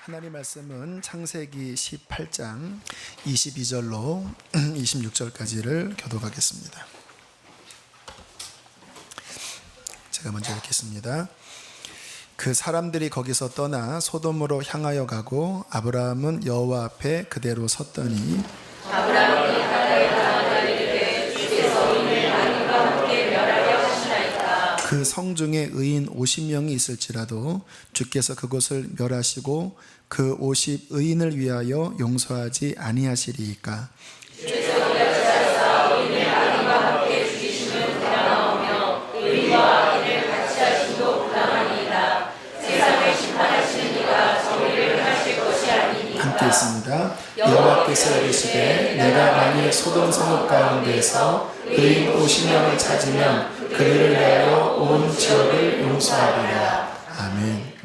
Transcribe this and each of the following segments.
하나님 말씀은 창세기 18장 22절로 26절까지를 교독하겠습니다. 제가 먼저 읽겠습니다. 그 사람들이 거기서 떠나 소돔으로 향하여 가고 아브라함은 여호와 앞에 그대로 섰더니 아브라함이 하나의 당하여 이르되 주께서 이를 하나님과 함께 멸하려 하시나이까. 그 성중에 의인 50명이 있을지라도 주께서 그곳을 멸하시고 그 50 의인을 위하여 용서하지 아니하시리이까. 주께서 멸시하사 의인을 악인과 함께 죽이시면 부당하오며 의인과 악인을 같이 하심도 부당하니이다. 세상을 심판하시는 이가 정의를 하실 것이 아니니이다. 함께 있습니다. 여호와께서 이르시되 내가 만일 소돔 성읍 가운데에서 의인 50명을 찾으면 그들을 위하여 온 지역을 용서하리라. 아멘.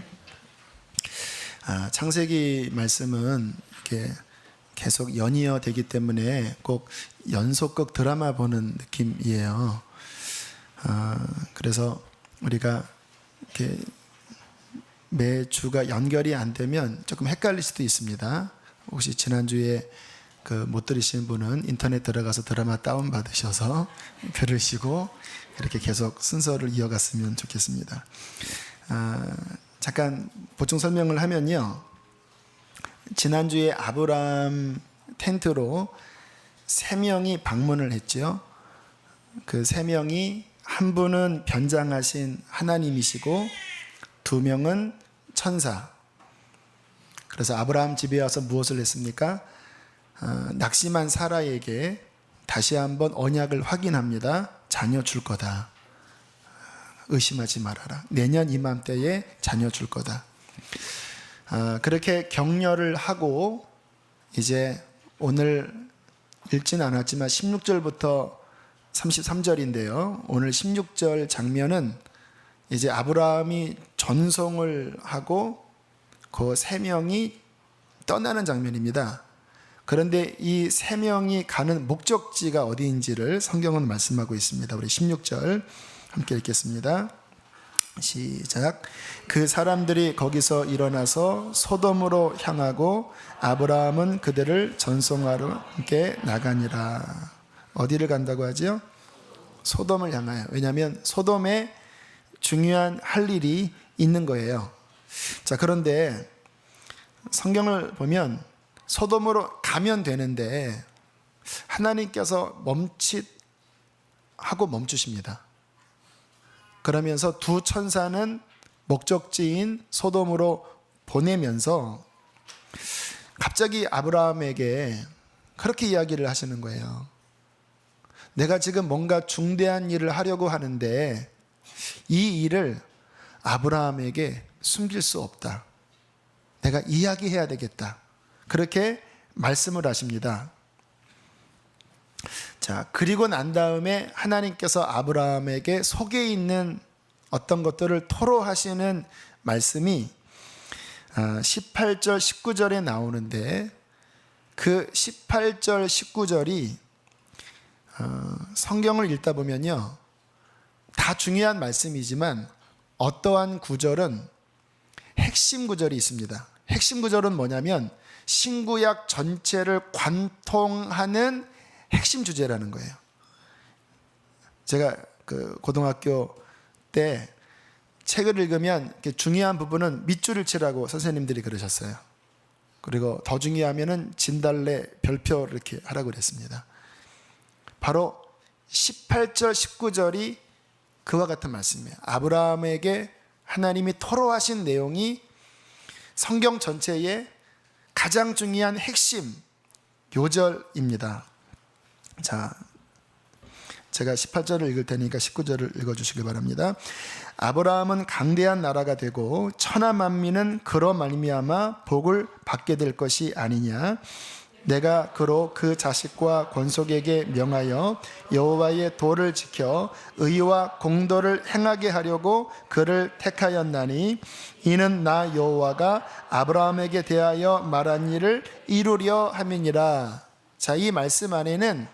창세기 말씀은 이렇게 계속 연이어 되기 때문에 꼭 연속극 드라마 보는 느낌이에요. 그래서 우리가 이렇게 매주가 연결이 안 되면 조금 헷갈릴 수도 있습니다. 혹시 지난주에 못 들으신 분은 인터넷 들어가서 드라마 다운 받으셔서 들으시고 이렇게 계속 순서를 이어갔으면 좋겠습니다. 잠깐 보충 설명을 하면요, 지난주에 아브라함 텐트로 3명이 방문을 했죠. 그 3명이 한 분은 변장하신 하나님이시고 2명은 천사. 그래서 아브라함 집에 와서 무엇을 했습니까? 낙심한 사라에게 다시 한번 언약을 확인합니다. 자녀 줄 거다. 의심하지 말아라. 내년 이맘때에 자녀 줄 거다. 그렇게 격려를 하고 이제 오늘 읽진 않았지만 16절부터 33절인데요. 오늘 16절 장면은 이제 아브라함이 전송을 하고 그 3명이 떠나는 장면입니다. 그런데 이 3명이 가는 목적지가 어디인지를 성경은 말씀하고 있습니다. 우리 16절 함께 읽겠습니다. 시작. 그 사람들이 거기서 일어나서 소돔으로 향하고 아브라함은 그들을 전송하러 함께 나가니라. 어디를 간다고 하죠? 소돔을 향하여. 왜냐하면 소돔에 중요한 할 일이 있는 거예요. 자, 그런데 성경을 보면 소돔으로 가면 되는데 하나님께서 멈칫하고 멈추십니다. 그러면서 2 천사는 목적지인 소돔으로 보내면서 갑자기 아브라함에게 그렇게 이야기를 하시는 거예요. 내가 지금 뭔가 중대한 일을 하려고 하는데 이 일을 아브라함에게 숨길 수 없다. 내가 이야기해야 되겠다. 그렇게 말씀을 하십니다. 자, 그리고 난 다음에 하나님께서 아브라함에게 속에 있는 어떤 것들을 토로하시는 말씀이 18절, 19절에 나오는데 그 18절, 19절이 성경을 읽다 보면요, 다 중요한 말씀이지만 어떠한 구절은 핵심 구절이 있습니다. 핵심 구절은 뭐냐면 신구약 전체를 관통하는 핵심 주제라는 거예요. 제가 고등학교 때 책을 읽으면 중요한 부분은 밑줄을 치라고 선생님들이 그러셨어요. 그리고 더 중요하면은 진달래 별표 이렇게 하라고 그랬습니다. 바로 18절, 19절이 그와 같은 말씀이에요. 아브라함에게 하나님이 토로하신 내용이 성경 전체의 가장 중요한 핵심 요절입니다. 자, 제가 18절을 읽을 테니까 19절을 읽어주시기 바랍니다. 아브라함은 강대한 나라가 되고 천하 만민은 그로 말미암아 복을 받게 될 것이 아니냐. 내가 그로 그 자식과 권속에게 명하여 여호와의 도를 지켜 의와 공도를 행하게 하려고 그를 택하였나니 이는 나 여호와가 아브라함에게 대하여 말한 일을 이루려 함이니라. 자, 이 말씀 안에는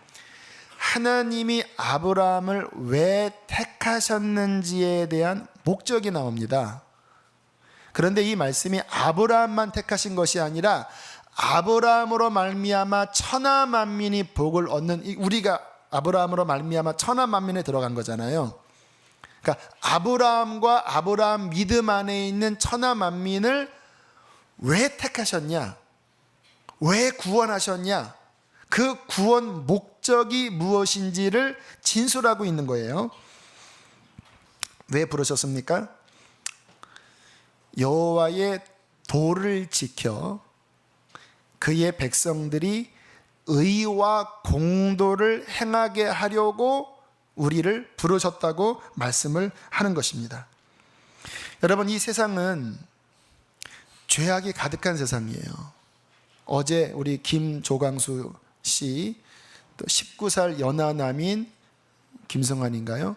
하나님이 아브라함을 왜 택하셨는지에 대한 목적이 나옵니다. 그런데 이 말씀이 아브라함만 택하신 것이 아니라 아브라함으로 말미암아 천하 만민이 복을 얻는, 우리가 아브라함으로 말미암아 천하 만민에 들어간 거잖아요. 그러니까 아브라함과 아브라함 믿음 안에 있는 천하 만민을 왜 택하셨냐? 왜 구원하셨냐? 그 구원 목적이 무엇인지를 진술하고 있는 거예요. 왜 부르셨습니까? 여호와의 도를 지켜 그의 백성들이 의와 공도를 행하게 하려고 우리를 부르셨다고 말씀을 하는 것입니다. 여러분, 이 세상은 죄악이 가득한 세상이에요. 어제 우리 김조광수 씨, 또 19살 연하남인 김성환인가요?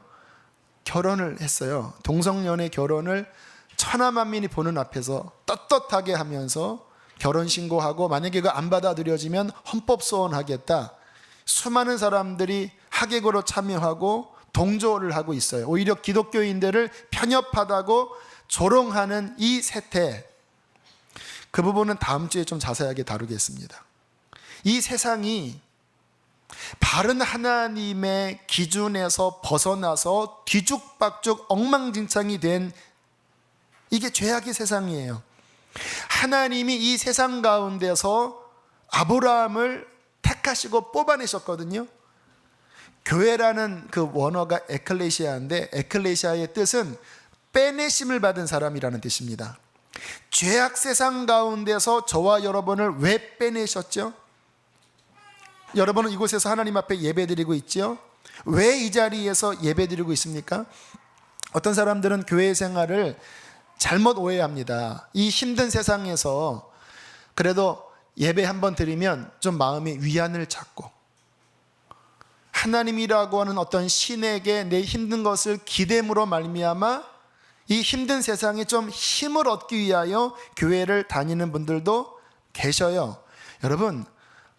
결혼을 했어요. 동성연애 결혼을 천하만민이 보는 앞에서 떳떳하게 하면서 결혼신고하고, 만약에 그거 안 받아들여지면 헌법소원하겠다. 수많은 사람들이 하객으로 참여하고 동조를 하고 있어요. 오히려 기독교인들을 편협하다고 조롱하는 이 세태, 그 부분은 다음 주에 좀 자세하게 다루겠습니다. 이 세상이 바른 하나님의 기준에서 벗어나서 뒤죽박죽 엉망진창이 된, 이게 죄악의 세상이에요. 하나님이 이 세상 가운데서 아브라함을 택하시고 뽑아내셨거든요. 교회라는 그 원어가 에클레시아인데, 에클레시아의 뜻은 빼내심을 받은 사람이라는 뜻입니다. 죄악 세상 가운데서 저와 여러분을 왜 빼내셨죠? 여러분은 이곳에서 하나님 앞에 예배드리고 있죠? 왜 이 자리에서 예배드리고 있습니까? 어떤 사람들은 교회 생활을 잘못 오해합니다. 이 힘든 세상에서 그래도 예배 한번 드리면 좀 마음의 위안을 찾고, 하나님이라고 하는 어떤 신에게 내 힘든 것을 기댐으로 말미암아 이 힘든 세상에 좀 힘을 얻기 위하여 교회를 다니는 분들도 계셔요. 여러분,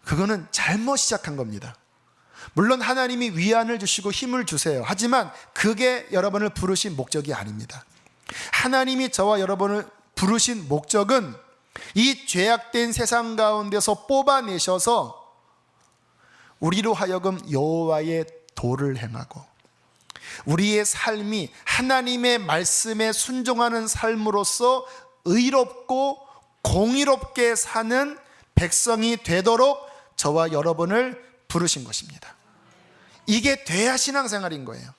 그거는 잘못 시작한 겁니다. 물론 하나님이 위안을 주시고 힘을 주세요. 하지만 그게 여러분을 부르신 목적이 아닙니다. 하나님이 저와 여러분을 부르신 목적은 이 죄악된 세상 가운데서 뽑아내셔서 우리로 하여금 여호와의 도를 행하고, 우리의 삶이 하나님의 말씀에 순종하는 삶으로서 의롭고 공의롭게 사는 백성이 되도록 저와 여러분을 부르신 것입니다. 이게 돼야 신앙생활인 거예요.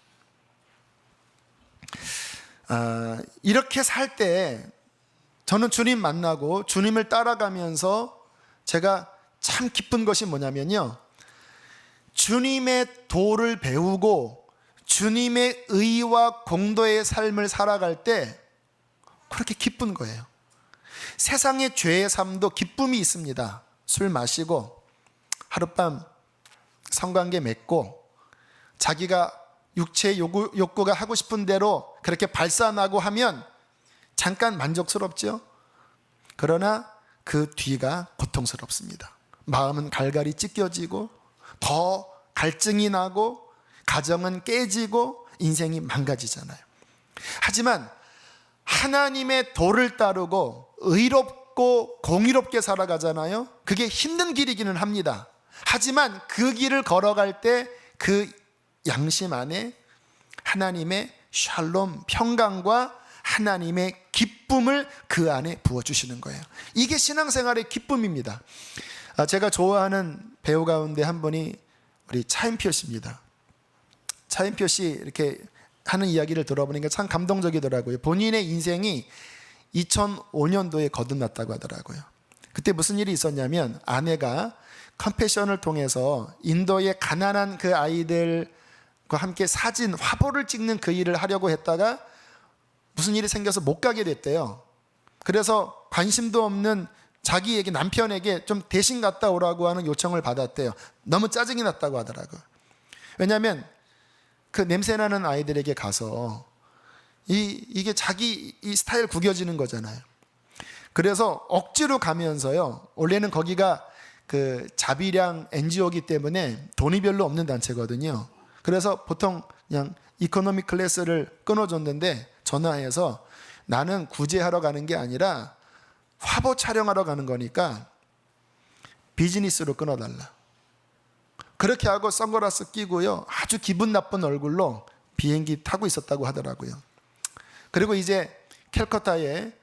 이렇게 살 때 저는 주님 만나고 주님을 따라가면서 제가 참 기쁜 것이 뭐냐면요, 주님의 도를 배우고 주님의 의와 공도의 삶을 살아갈 때 그렇게 기쁜 거예요. 세상의 죄의 삶도 기쁨이 있습니다. 술 마시고 하룻밤 성관계 맺고 자기가 육체의 욕구가 하고 싶은 대로 그렇게 발산하고 하면 잠깐 만족스럽죠. 그러나 그 뒤가 고통스럽습니다. 마음은 갈갈이 찢겨지고 더 갈증이 나고 가정은 깨지고 인생이 망가지잖아요. 하지만 하나님의 도를 따르고 의롭고 공의롭게 살아가잖아요. 그게 힘든 길이기는 합니다. 하지만 그 길을 걸어갈 때 그 양심 안에 하나님의 샬롬, 평강과 하나님의 기쁨을 그 안에 부어주시는 거예요. 이게 신앙생활의 기쁨입니다. 제가 좋아하는 배우 가운데 한 분이 우리 차인표 씨입니다. 차인표 씨 이렇게 하는 이야기를 들어보니까 참 감동적이더라고요. 본인의 인생이 2005년도에 거듭났다고 하더라고요. 그때 무슨 일이 있었냐면, 아내가 컴패션을 통해서 인도의 가난한 그 아이들과 함께 사진, 화보를 찍는 그 일을 하려고 했다가 무슨 일이 생겨서 못 가게 됐대요. 그래서 관심도 없는 자기에게, 남편에게 좀 대신 갔다 오라고 하는 요청을 받았대요. 너무 짜증이 났다고 하더라고요. 왜냐하면 그 냄새나는 아이들에게 가서 이게 자기 이 스타일 구겨지는 거잖아요. 그래서 억지로 가면서요, 원래는 거기가 그 자비량 NGO이기 때문에 돈이 별로 없는 단체거든요. 그래서 보통 그냥 이코노미 클래스를 끊어줬는데 전화해서 나는 구제하러 가는 게 아니라 화보 촬영하러 가는 거니까 비즈니스로 끊어달라. 그렇게 하고 선글라스 끼고요, 아주 기분 나쁜 얼굴로 비행기 타고 있었다고 하더라고요. 그리고 이제 캘커타에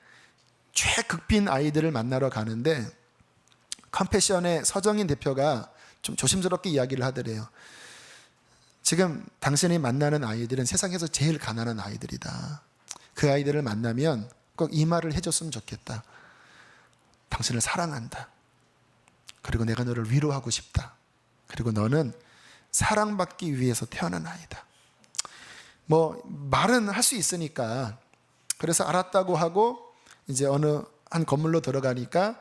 최극빈 아이들을 만나러 가는데 컴패션의 서정인 대표가 좀 조심스럽게 이야기를 하더래요. 지금 당신이 만나는 아이들은 세상에서 제일 가난한 아이들이다. 그 아이들을 만나면 꼭 이 말을 해줬으면 좋겠다. 당신을 사랑한다. 그리고 내가 너를 위로하고 싶다. 그리고 너는 사랑받기 위해서 태어난 아이다. 뭐 말은 할 수 있으니까 그래서 알았다고 하고 이제 어느 한 건물로 들어가니까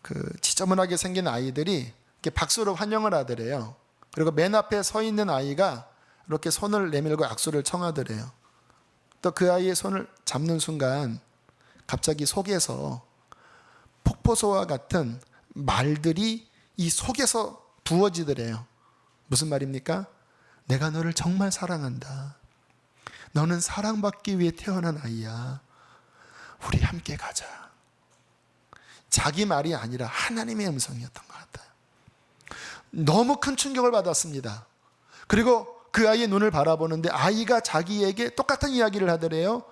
그 지저분하게 생긴 아이들이 이렇게 박수로 환영을 하더래요. 그리고 맨 앞에 서 있는 아이가 이렇게 손을 내밀고 악수를 청하더래요. 또 그 아이의 손을 잡는 순간 갑자기 속에서 폭포소와 같은 말들이 이 속에서 부어지더래요. 무슨 말입니까? 내가 너를 정말 사랑한다. 너는 사랑받기 위해 태어난 아이야. 우리 함께 가자. 자기 말이 아니라 하나님의 음성이었던 것 같아요. 너무 큰 충격을 받았습니다. 그리고 그 아이의 눈을 바라보는데 아이가 자기에게 똑같은 이야기를 하더래요.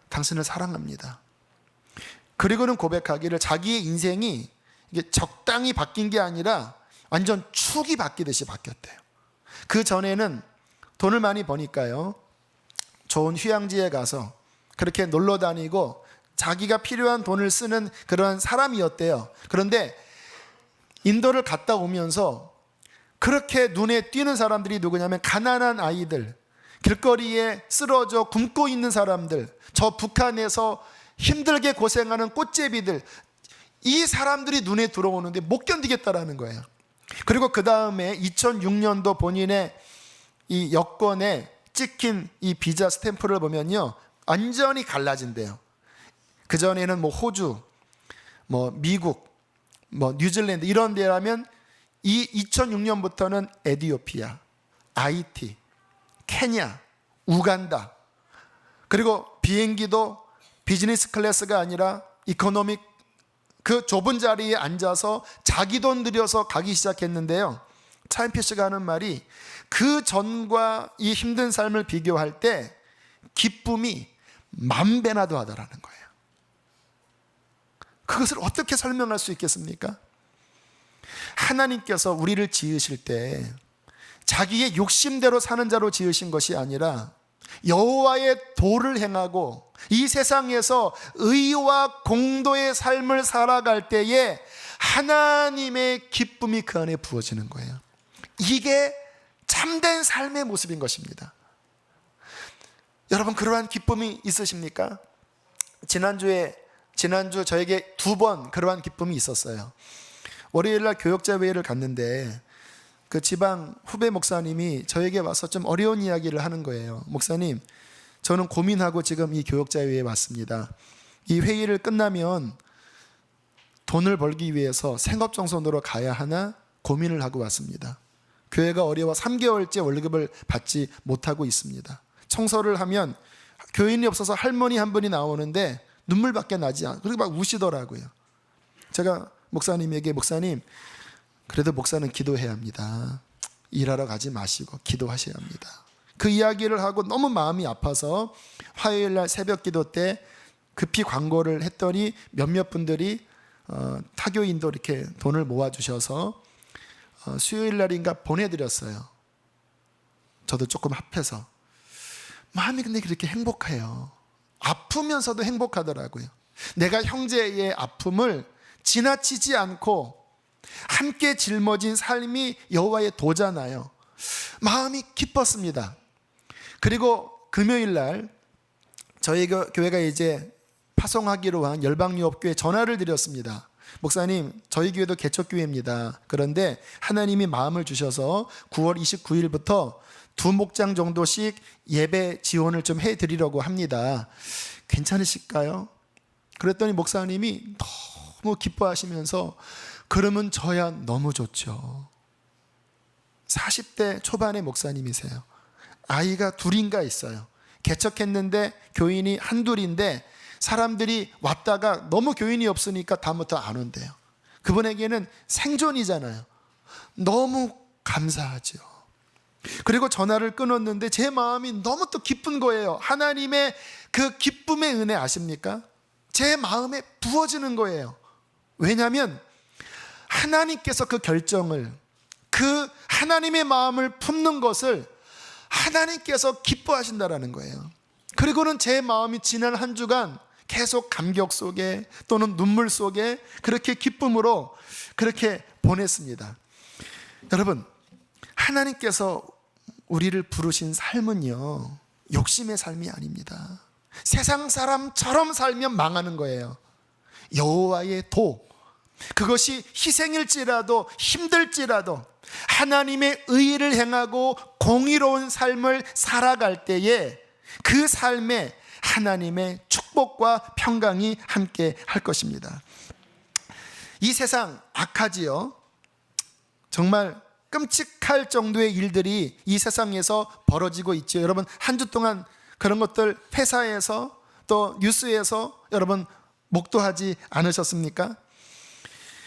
당신을 사랑합니다. 그리고는 고백하기를 자기의 인생이 이게 적당히 바뀐 게 아니라 완전 축이 바뀌듯이 바뀌었대요. 그 전에는 돈을 많이 버니까요, 좋은 휴양지에 가서 그렇게 놀러 다니고 자기가 필요한 돈을 쓰는 그런 사람이었대요. 그런데 인도를 갔다 오면서 그렇게 눈에 띄는 사람들이 누구냐면 가난한 아이들, 길거리에 쓰러져 굶고 있는 사람들, 저 북한에서 힘들게 고생하는 꽃제비들, 이 사람들이 눈에 들어오는데 못 견디겠다라는 거예요. 그리고 그 다음에 2006년도 본인의 이 여권에 찍힌 이 비자 스탬프를 보면요, 완전히 갈라진대요. 그전에는 뭐 호주, 뭐 미국, 뭐 뉴질랜드 이런 데라면 이 2006년부터는 에티오피아, 하이티, 케냐, 우간다, 그리고 비행기도 비즈니스 클래스가 아니라 이코노믹, 그 좁은 자리에 앉아서 자기 돈 들여서 가기 시작했는데요, 차인표 씨가 하는 말이 그 전과 이 힘든 삶을 비교할 때 기쁨이 10,000배나 더하다라는 거예요. 그것을 어떻게 설명할 수 있겠습니까? 하나님께서 우리를 지으실 때 자기의 욕심대로 사는 자로 지으신 것이 아니라 여호와의 도를 행하고 이 세상에서 의와 공도의 삶을 살아갈 때에 하나님의 기쁨이 그 안에 부어지는 거예요. 이게 참된 삶의 모습인 것입니다. 여러분, 그러한 기쁨이 있으십니까? 지난주 저에게 2번 그러한 기쁨이 있었어요. 월요일날 교역자 회의를 갔는데 그 지방 후배 목사님이 저에게 와서 좀 어려운 이야기를 하는 거예요. 목사님, 저는 고민하고 지금 이 교역자 회의에 왔습니다. 이 회의를 끝나면 돈을 벌기 위해서 생업정선으로 가야 하나 고민을 하고 왔습니다. 교회가 어려워 3개월째 월급을 받지 못하고 있습니다. 청소를 하면 교인이 없어서 할머니 한 분이 나오는데 눈물밖에 나지 않고 그리고 막 우시더라고요. 제가 목사님에게, 목사님, 그래도 목사는 기도해야 합니다. 일하러 가지 마시고 기도하셔야 합니다. 그 이야기를 하고 너무 마음이 아파서 화요일 날 새벽 기도 때 급히 광고를 했더니 몇몇 분들이 타교인도 이렇게 돈을 모아주셔서 수요일 날인가 보내드렸어요. 저도 조금 합해서. 마음이 근데 그렇게 행복해요. 아프면서도 행복하더라고요. 내가 형제의 아픔을 지나치지 않고 함께 짊어진 삶이 여호와의 도잖아요. 마음이 기뻤습니다. 그리고 금요일 날 저희 교회가 이제 파송하기로 한 열방유업교회 전화를 드렸습니다. 목사님, 저희 교회도 개척교회입니다. 그런데 하나님이 마음을 주셔서 9월 29일부터 2목장 정도씩 예배 지원을 좀 해드리려고 합니다. 괜찮으실까요? 그랬더니 목사님이 너무 기뻐하시면서 그러면 저야 너무 좋죠. 40대 초반의 목사님이세요. 아이가 2인가 있어요. 개척했는데 교인이 한둘인데 사람들이 왔다가 너무 교인이 없으니까 다음부터 안 온대요. 그분에게는 생존이잖아요. 너무 감사하죠. 그리고 전화를 끊었는데 제 마음이 너무 또 기쁜 거예요. 하나님의 그 기쁨의 은혜 아십니까? 제 마음에 부어지는 거예요. 왜냐하면 하나님께서 그 결정을, 그 하나님의 마음을 품는 것을 하나님께서 기뻐하신다라는 거예요. 그리고는 제 마음이 지난 한 주간 계속 감격 속에 또는 눈물 속에 그렇게 기쁨으로 그렇게 보냈습니다. 여러분, 하나님께서 우리를 부르신 삶은요, 욕심의 삶이 아닙니다. 세상 사람처럼 살면 망하는 거예요. 여호와의 도, 그것이 희생일지라도 힘들지라도 하나님의 의를 행하고 공의로운 삶을 살아갈 때에 그 삶에 하나님의 축복과 평강이 함께 할 것입니다. 이 세상 악하지요. 정말 끔찍할 정도의 일들이 이 세상에서 벌어지고 있죠. 여러분, 한 주 동안 그런 것들 회사에서 또 뉴스에서 여러분 목도하지 않으셨습니까?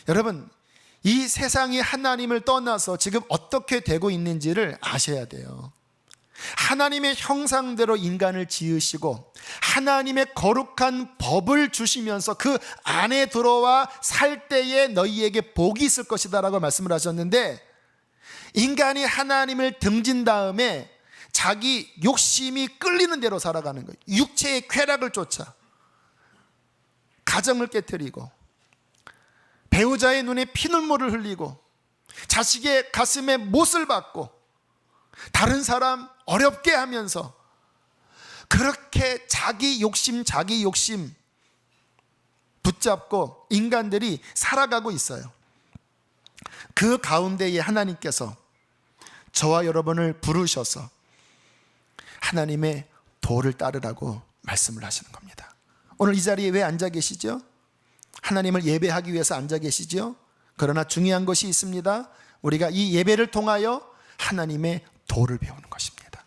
여러분, 이 세상이 하나님을 떠나서 지금 어떻게 되고 있는지를 아셔야 돼요. 하나님의 형상대로 인간을 지으시고 하나님의 거룩한 법을 주시면서 그 안에 들어와 살 때에 너희에게 복이 있을 것이다 라고 말씀을 하셨는데, 인간이 하나님을 등진 다음에 자기 욕심이 끌리는 대로 살아가는 거예요. 육체의 쾌락을 쫓아 가정을 깨트리고 배우자의 눈에 피눈물을 흘리고 자식의 가슴에 못을 박고 다른 사람 어렵게 하면서 그렇게 자기 욕심 붙잡고 인간들이 살아가고 있어요. 그 가운데에 하나님께서 저와 여러분을 부르셔서 하나님의 도를 따르라고 말씀을 하시는 겁니다. 오늘 이 자리에 왜 앉아 계시죠? 하나님을 예배하기 위해서 앉아 계시죠? 그러나 중요한 것이 있습니다. 우리가 이 예배를 통하여 하나님의 도를 배우는 것입니다.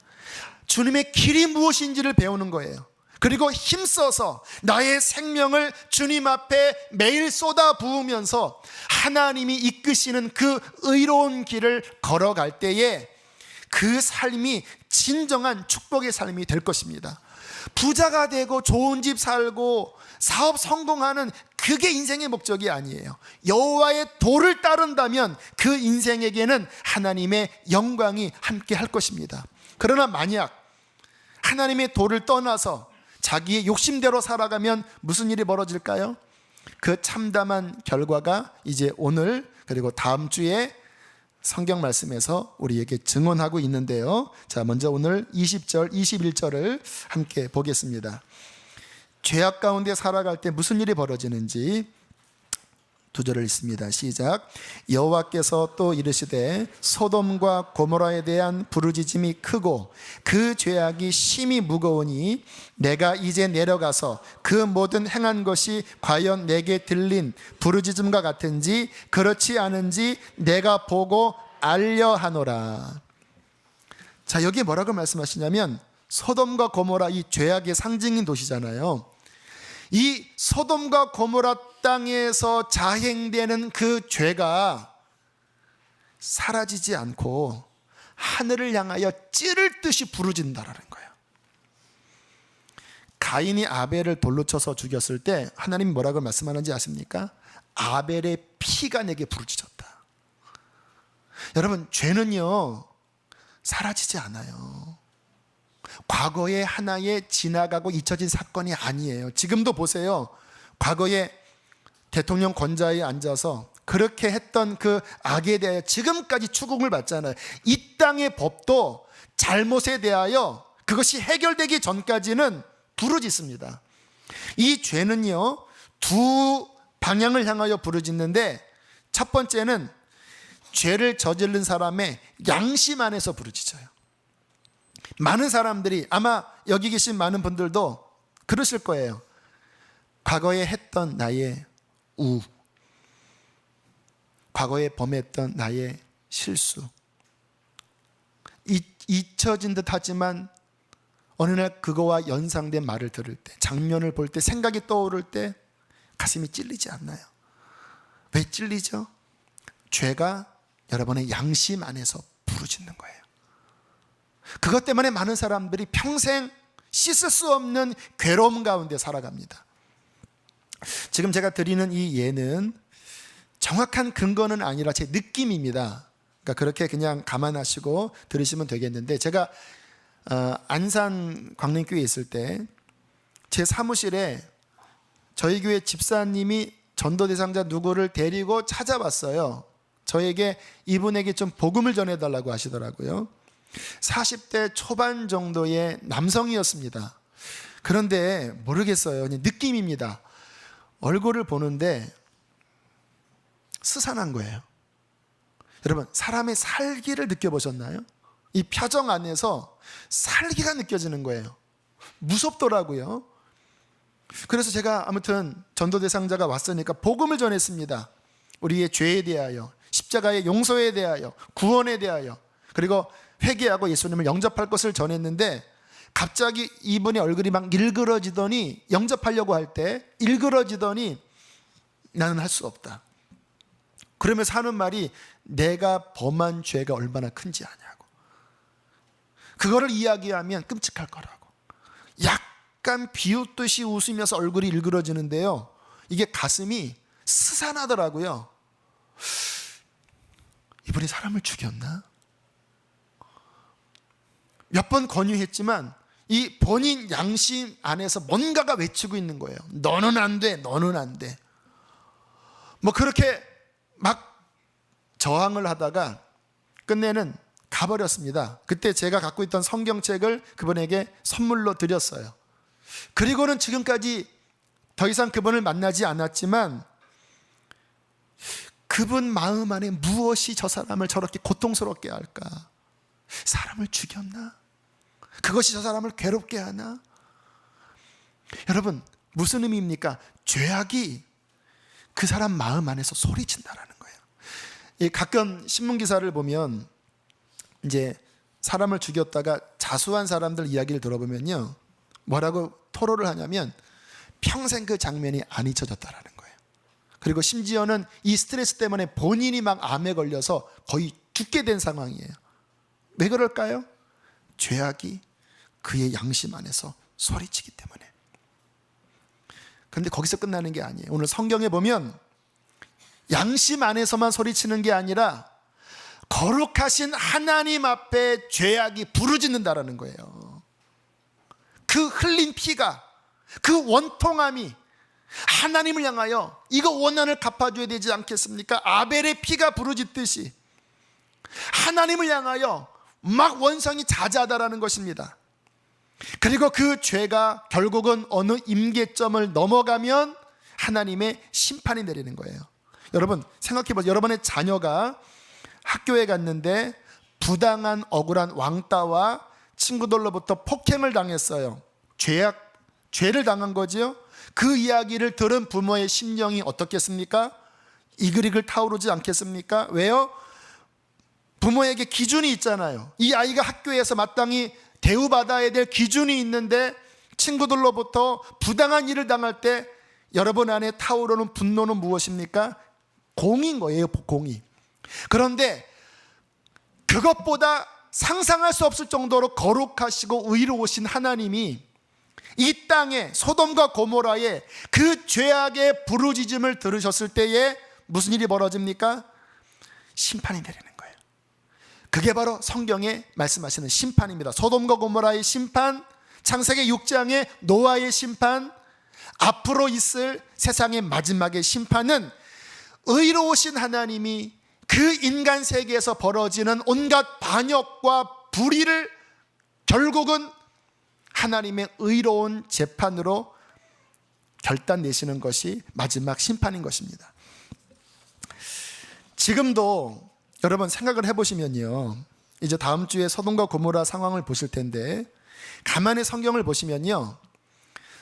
주님의 길이 무엇인지를 배우는 거예요. 그리고 힘써서 나의 생명을 주님 앞에 매일 쏟아 부으면서 하나님이 이끄시는 그 의로운 길을 걸어갈 때에 그 삶이 진정한 축복의 삶이 될 것입니다. 부자가 되고 좋은 집 살고 사업 성공하는 그게 인생의 목적이 아니에요. 여호와의 도를 따른다면 그 인생에게는 하나님의 영광이 함께 할 것입니다. 그러나 만약 하나님의 도를 떠나서 자기의 욕심대로 살아가면 무슨 일이 벌어질까요? 그 참담한 결과가 이제 오늘 그리고 다음 주에 성경 말씀에서 우리에게 증언하고 있는데요. 자, 먼저 오늘 20절, 21절을 함께 보겠습니다. 죄악 가운데 살아갈 때 무슨 일이 벌어지는지 두 절을 읽습니다. 시작. 여호와께서 또 이르시되 소돔과 고모라에 대한 부르짖음이 크고 그 죄악이 심히 무거우니 내가 이제 내려가서 그 모든 행한 것이 과연 내게 들린 부르짖음과 같은지 그렇지 않은지 내가 보고 알려하노라. 자, 여기에 뭐라고 말씀하시냐면 소돔과 고모라, 이 죄악의 상징인 도시잖아요. 이 소돔과 고모라 땅에서 자행되는 그 죄가 사라지지 않고 하늘을 향하여 찌를 듯이 부르짖는다라는 거예요. 가인이 아벨을 돌로 쳐서 죽였을 때 하나님이 뭐라고 말씀하는지 아십니까? 아벨의 피가 내게 부르짖었다. 여러분, 죄는요 사라지지 않아요. 과거의 하나의 지나가고 잊혀진 사건이 아니에요. 지금도 보세요. 과거에 대통령 권좌에 앉아서 그렇게 했던 그 악에 대하여 지금까지 추궁을 받잖아요. 이 땅의 법도 잘못에 대하여 그것이 해결되기 전까지는 부르짖습니다. 이 죄는요 두 방향을 향하여 부르짖는데, 첫 번째는 죄를 저지른 사람의 양심 안에서 부르짖어요. 많은 사람들이, 아마 여기 계신 많은 분들도 그러실 거예요. 과거에 했던 나의 과거에 범했던 나의 실수, 잊혀진 듯 하지만 어느 날 그거와 연상된 말을 들을 때, 장면을 볼 때, 생각이 떠오를 때 가슴이 찔리지 않나요? 왜 찔리죠? 죄가 여러분의 양심 안에서 부르짖는 거예요. 그것 때문에 많은 사람들이 평생 씻을 수 없는 괴로움 가운데 살아갑니다. 지금 제가 드리는 이 예는 정확한 근거는 아니라 제 느낌입니다. 그러니까 그렇게 그냥 감안하시고 들으시면 되겠는데, 제가 안산 광림교회에 있을 때 제 사무실에 저희 교회 집사님이 전도 대상자 누구를 데리고 찾아왔어요. 저에게 이분에게 좀 복음을 전해달라고 하시더라고요. 40대 초반 정도의 남성이었습니다. 그런데 모르겠어요. 그냥 느낌입니다. 얼굴을 보는데 스산한 거예요. 여러분, 사람의 살기를 느껴보셨나요? 이 표정 안에서 살기가 느껴지는 거예요. 무섭더라고요. 그래서 제가 아무튼 전도 대상자가 왔으니까 복음을 전했습니다. 우리의 죄에 대하여, 십자가의 용서에 대하여, 구원에 대하여, 그리고 회개하고 예수님을 영접할 것을 전했는데, 갑자기 이분의 얼굴이 막 일그러지더니, 영접하려고 할 때 일그러지더니 나는 할 수 없다. 그러면서 하는 말이 내가 범한 죄가 얼마나 큰지 아냐고. 그거를 이야기하면 끔찍할 거라고. 약간 비웃듯이 웃으면서 얼굴이 일그러지는데요, 이게 가슴이 스산하더라고요. 이분이 사람을 죽였나? 몇 번 권유했지만 이 본인 양심 안에서 뭔가가 외치고 있는 거예요. 너는 안 돼, 너는 안 돼. 뭐 그렇게 막 저항을 하다가 끝내는 가버렸습니다. 그때 제가 갖고 있던 성경책을 그분에게 선물로 드렸어요. 그리고는 지금까지 더 이상 그분을 만나지 않았지만, 그분 마음 안에 무엇이 저 사람을 저렇게 고통스럽게 할까? 사람을 죽였나? 그것이 저 사람을 괴롭게 하나? 여러분, 무슨 의미입니까? 죄악이 그 사람 마음 안에서 소리친다라는 거예요. 가끔 신문 기사를 보면 이제 사람을 죽였다가 자수한 사람들 이야기를 들어보면요, 뭐라고 토로를 하냐면 평생 그 장면이 안 잊혀졌다라는 거예요. 그리고 심지어는 이 스트레스 때문에 본인이 막 암에 걸려서 거의 죽게 된 상황이에요. 왜 그럴까요? 죄악이 그의 양심 안에서 소리치기 때문에. 그런데 거기서 끝나는 게 아니에요. 오늘 성경에 보면 양심 안에서만 소리치는 게 아니라 거룩하신 하나님 앞에 죄악이 부르짖는다라는 거예요. 그 흘린 피가, 그 원통함이 하나님을 향하여 이거 원한을 갚아줘야 되지 않겠습니까? 아벨의 피가 부르짖듯이 하나님을 향하여 막 원성이 자자하다라는 것입니다. 그리고 그 죄가 결국은 어느 임계점을 넘어가면 하나님의 심판이 내리는 거예요. 여러분 생각해 보세요. 여러분의 자녀가 학교에 갔는데 부당한 억울한 왕따와 친구들로부터 폭행을 당했어요. 죄를 당한 거지요. 그 이야기를 들은 부모의 심령이 어떻겠습니까? 이글이글 타오르지 않겠습니까? 왜요? 부모에게 기준이 있잖아요. 이 아이가 학교에서 마땅히 대우받아야 될 기준이 있는데 친구들로부터 부당한 일을 당할 때 여러분 안에 타오르는 분노는 무엇입니까? 공인 거예요, 공의. 그런데 그것보다 상상할 수 없을 정도로 거룩하시고 의로우신 하나님이 이 땅에 소돔과 고모라의 그 죄악의 부르짖음을 들으셨을 때에 무슨 일이 벌어집니까? 심판이 내리는 거예요. 그게 바로 성경에 말씀하시는 심판입니다. 소돔과 고모라의 심판, 창세기 6장의 노아의 심판, 앞으로 있을 세상의 마지막의 심판은 의로우신 하나님이 그 인간 세계에서 벌어지는 온갖 반역과 불의를 결국은 하나님의 의로운 재판으로 결단 내시는 것이 마지막 심판인 것입니다. 지금도 여러분 생각을 해보시면요, 이제 다음 주에 소돔과 고모라 상황을 보실 텐데 가만히 성경을 보시면요,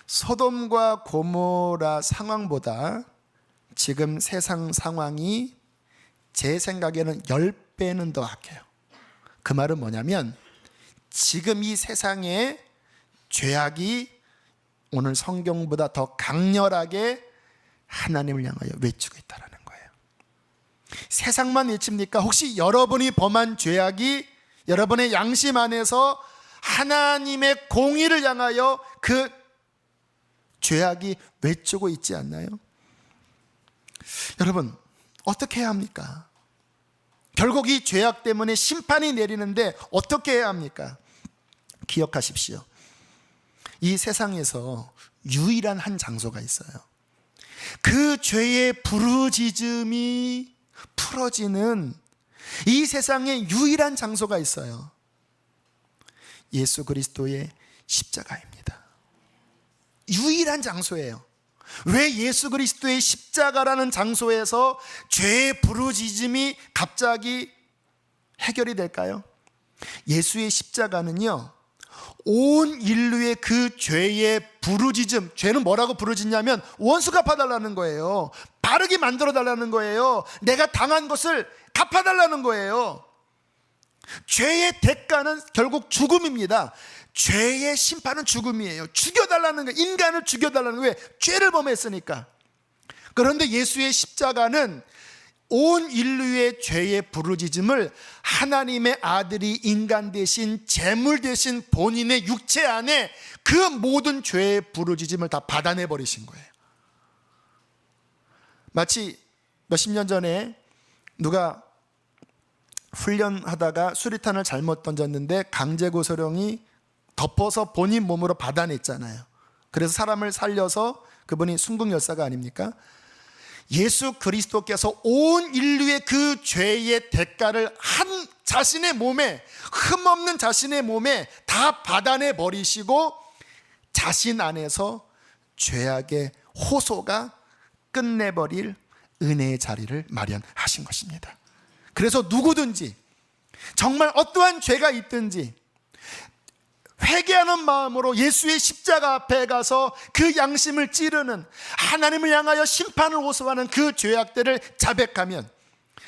소돔과 고모라 상황보다 지금 세상 상황이 제 생각에는 10배는 더 악해요. 그 말은 뭐냐면 지금 이 세상에 죄악이 오늘 성경보다 더 강렬하게 하나님을 향하여 외치고 있다는 거예요. 세상만 외칩니까? 혹시 여러분이 범한 죄악이 여러분의 양심 안에서 하나님의 공의를 향하여 그 죄악이 외치고 있지 않나요? 여러분, 어떻게 해야 합니까? 결국 이 죄악 때문에 심판이 내리는데 어떻게 해야 합니까? 기억하십시오. 이 세상에서 유일한 한 장소가 있어요. 그 죄의 부르짖음이 풀어지는 이 세상에 유일한 장소가 있어요. 예수 그리스도의 십자가입니다. 유일한 장소예요. 왜 예수 그리스도의 십자가라는 장소에서 죄의 부르짖음이 갑자기 해결이 될까요? 예수의 십자가는요, 온 인류의 그 죄의 부르짖음, 죄는 뭐라고 부르짖냐면 원수 갚아달라는 거예요. 바르게 만들어달라는 거예요. 내가 당한 것을 갚아달라는 거예요. 죄의 대가는 결국 죽음입니다. 죄의 심판은 죽음이에요. 죽여달라는 거예요. 인간을 죽여달라는 거예요. 왜? 죄를 범했으니까. 그런데 예수의 십자가는 온 인류의 죄의 부르짖음을 하나님의 아들이 인간 대신 제물 대신 본인의 육체 안에 그 모든 죄의 부르짖음을 다 받아내 버리신 거예요. 마치 몇십 년 전에 누가 훈련하다가 수리탄을 잘못 던졌는데 강제고소령이 덮어서 본인 몸으로 받아냈잖아요. 그래서 사람을 살려서 그분이 순국열사가 아닙니까? 예수 그리스도께서 온 인류의 그 죄의 대가를 한 자신의 몸에, 흠없는 자신의 몸에 다 받아내 버리시고 자신 안에서 죄악의 호소가 끝내버릴 은혜의 자리를 마련하신 것입니다. 그래서 누구든지 정말 어떠한 죄가 있든지 회개하는 마음으로 예수의 십자가 앞에 가서 그 양심을 찌르는, 하나님을 향하여 심판을 호소하는 그 죄악들을 자백하면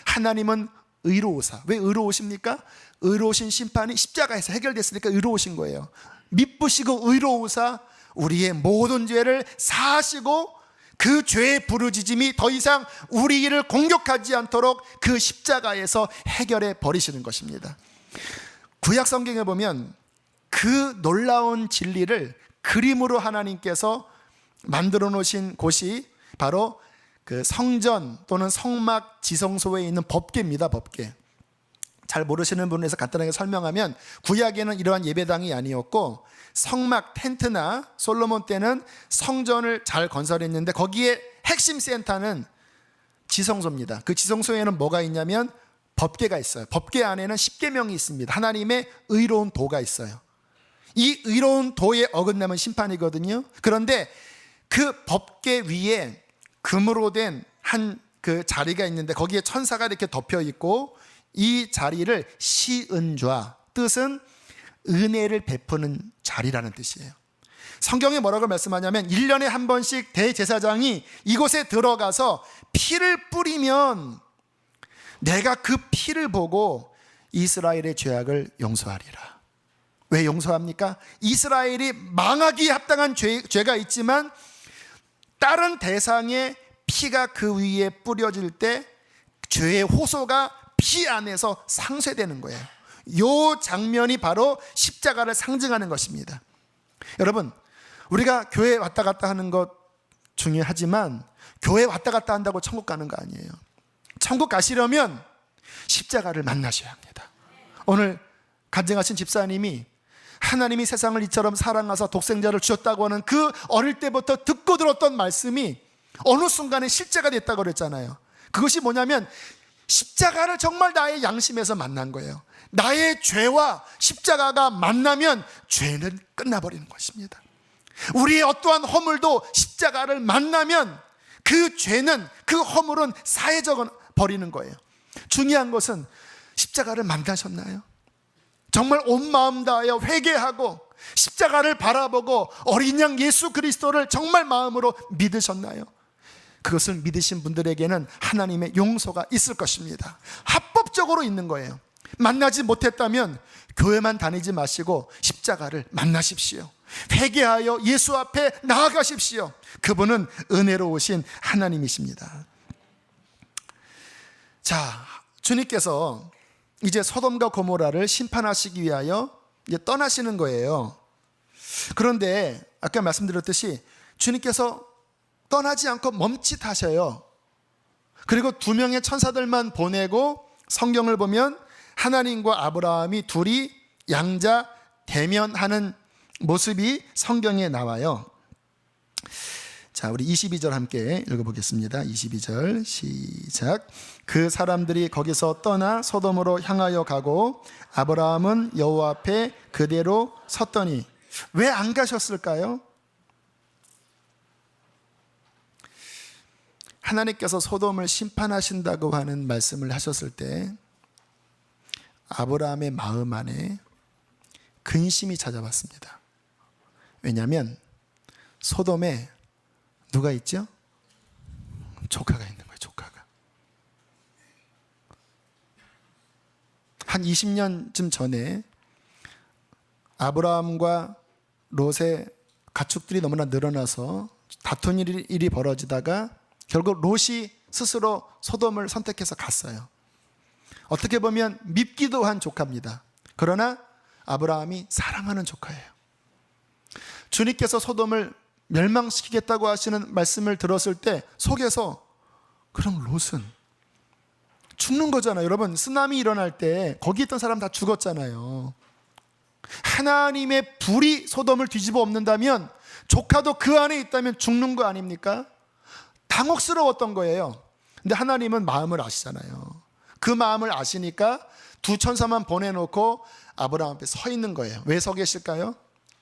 하나님은 의로우사. 왜 의로우십니까? 의로우신 심판이 십자가에서 해결됐으니까 의로우신 거예요. 미쁘시고 의로우사 우리의 모든 죄를 사하시고 그 죄의 부르짖음이 더 이상 우리를 공격하지 않도록 그 십자가에서 해결해 버리시는 것입니다. 구약 성경에 보면 그 놀라운 진리를 그림으로 하나님께서 만들어 놓으신 곳이 바로 그 성전 또는 성막 지성소에 있는 법궤입니다. 법궤. 잘 모르시는 분에서 간단하게 설명하면 구약에는 이러한 예배당이 아니었고 성막 텐트나 솔로몬 때는 성전을 잘 건설했는데 거기에 핵심 센터는 지성소입니다. 그 지성소에는 뭐가 있냐면 법궤가 있어요. 법궤 안에는 십계명이 있습니다. 하나님의 의로운 도가 있어요. 이 의로운 도에 어긋나면 심판이거든요. 그런데 그 법궤 위에 금으로 된 한 그 자리가 있는데 거기에 천사가 이렇게 덮여 있고 이 자리를 시은좌, 뜻은 은혜를 베푸는 자리라는 뜻이에요. 성경에 뭐라고 말씀하냐면 1년에 한 번씩 대제사장이 이곳에 들어가서 피를 뿌리면 내가 그 피를 보고 이스라엘의 죄악을 용서하리라. 왜 용서합니까? 이스라엘이 망하기에 합당한 죄가 있지만 다른 대상의 피가 그 위에 뿌려질 때 죄의 호소가 피 안에서 상쇄되는 거예요. 이 장면이 바로 십자가를 상징하는 것입니다. 여러분, 우리가 교회 왔다 갔다 하는 것 중요하지만 교회 왔다 갔다 한다고 천국 가는 거 아니에요. 천국 가시려면 십자가를 만나셔야 합니다. 오늘 간증하신 집사님이 하나님이 세상을 이처럼 사랑하사 독생자를 주셨다고 하는 그 어릴 때부터 듣고 들었던 말씀이 어느 순간에 실제가 됐다고 그랬잖아요. 그것이 뭐냐면 십자가를 정말 나의 양심에서 만난 거예요. 나의 죄와 십자가가 만나면 죄는 끝나버리는 것입니다. 우리의 어떠한 허물도 십자가를 만나면 그 죄는, 그 허물은 사해져 버리는 거예요. 중요한 것은 십자가를 만나셨나요? 정말 온 마음 다하여 회개하고 십자가를 바라보고 어린 양 예수 그리스도를 정말 마음으로 믿으셨나요? 그것을 믿으신 분들에게는 하나님의 용서가 있을 것입니다. 합법적으로 있는 거예요. 만나지 못했다면 교회만 다니지 마시고 십자가를 만나십시오. 회개하여 예수 앞에 나아가십시오. 그분은 은혜로우신 하나님이십니다. 자, 주님께서 이제 소돔과 고모라를 심판하시기 위하여 이제 떠나시는 거예요. 그런데 아까 말씀드렸듯이 주님께서 떠나지 않고 멈칫하셔요. 그리고 2명의 천사들만 보내고 성경을 보면 하나님과 아브라함이 둘이 양자 대면하는 모습이 성경에 나와요. 자, 우리 22절 함께 읽어보겠습니다. 22절 시작. 그 사람들이 거기서 떠나 소돔으로 향하여 가고 아브라함은 여호와 앞에 그대로 섰더니. 왜 안 가셨을까요? 하나님께서 소돔을 심판하신다고 하는 말씀을 하셨을 때 아브라함의 마음 안에 근심이 찾아왔습니다. 왜냐하면 소돔에 누가 있죠? 조카가 있는 거예요. 조카가. 한 20년쯤 전에 아브라함과 롯의 가축들이 너무나 늘어나서 다툰 일이 벌어지다가 결국 롯이 스스로 소돔을 선택해서 갔어요. 어떻게 보면 밉기도 한 조카입니다. 그러나 아브라함이 사랑하는 조카예요. 주님께서 소돔을 멸망시키겠다고 하시는 말씀을 들었을 때 속에서 그럼 롯은 죽는 거잖아요. 여러분, 쓰나미 일어날 때 거기 있던 사람 다 죽었잖아요. 하나님의 불이 소돔을 뒤집어 엎는다면 조카도 그 안에 있다면 죽는 거 아닙니까? 당혹스러웠던 거예요. 근데 하나님은 마음을 아시잖아요. 그 마음을 아시니까 2 천사만 보내놓고 아브라함 앞에 서 있는 거예요. 왜 서 계실까요?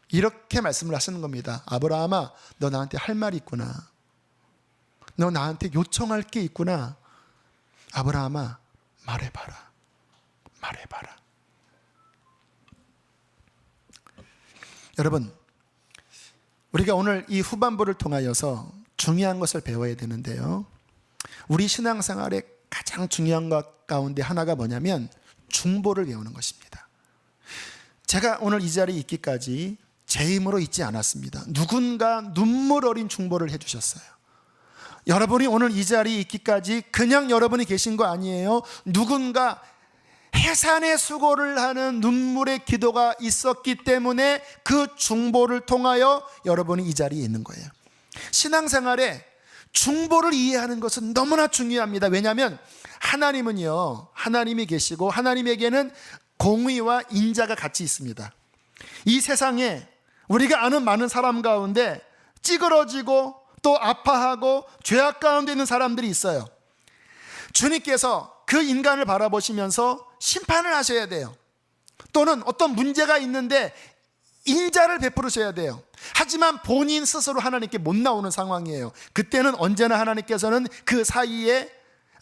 이렇게 말씀을 하시는 겁니다. 아브라함아, 너 나한테 할 말이 있구나. 너 나한테 요청할 게 있구나. 아브라함아, 말해봐라. 말해봐라. 여러분, 우리가 오늘 이 후반부를 통하여서 중요한 것을 배워야 되는데요. 우리 신앙생활의 가장 중요한 것 가운데 하나가 뭐냐면 중보를 배우는 것입니다. 제가 오늘 이 자리에 있기까지 제 힘으로 있지 않았습니다. 누군가 눈물 어린 중보를 해주셨어요. 여러분이 오늘 이 자리에 있기까지 그냥 여러분이 계신 거 아니에요. 누군가 해산의 수고를 하는 눈물의 기도가 있었기 때문에 그 중보를 통하여 여러분이 이 자리에 있는 거예요. 신앙생활에 중보를 이해하는 것은 너무나 중요합니다. 왜냐하면 하나님은요, 하나님이 계시고 하나님에게는 공의와 인자가 같이 있습니다. 이 세상에 우리가 아는 많은 사람 가운데 찌그러지고 또 아파하고 죄악 가운데 있는 사람들이 있어요. 주님께서 그 인간을 바라보시면서 심판을 하셔야 돼요. 또는 어떤 문제가 있는데 인자를 베풀으셔야 돼요. 하지만 본인 스스로 하나님께 못 나오는 상황이에요. 그때는 언제나 하나님께서는 그 사이에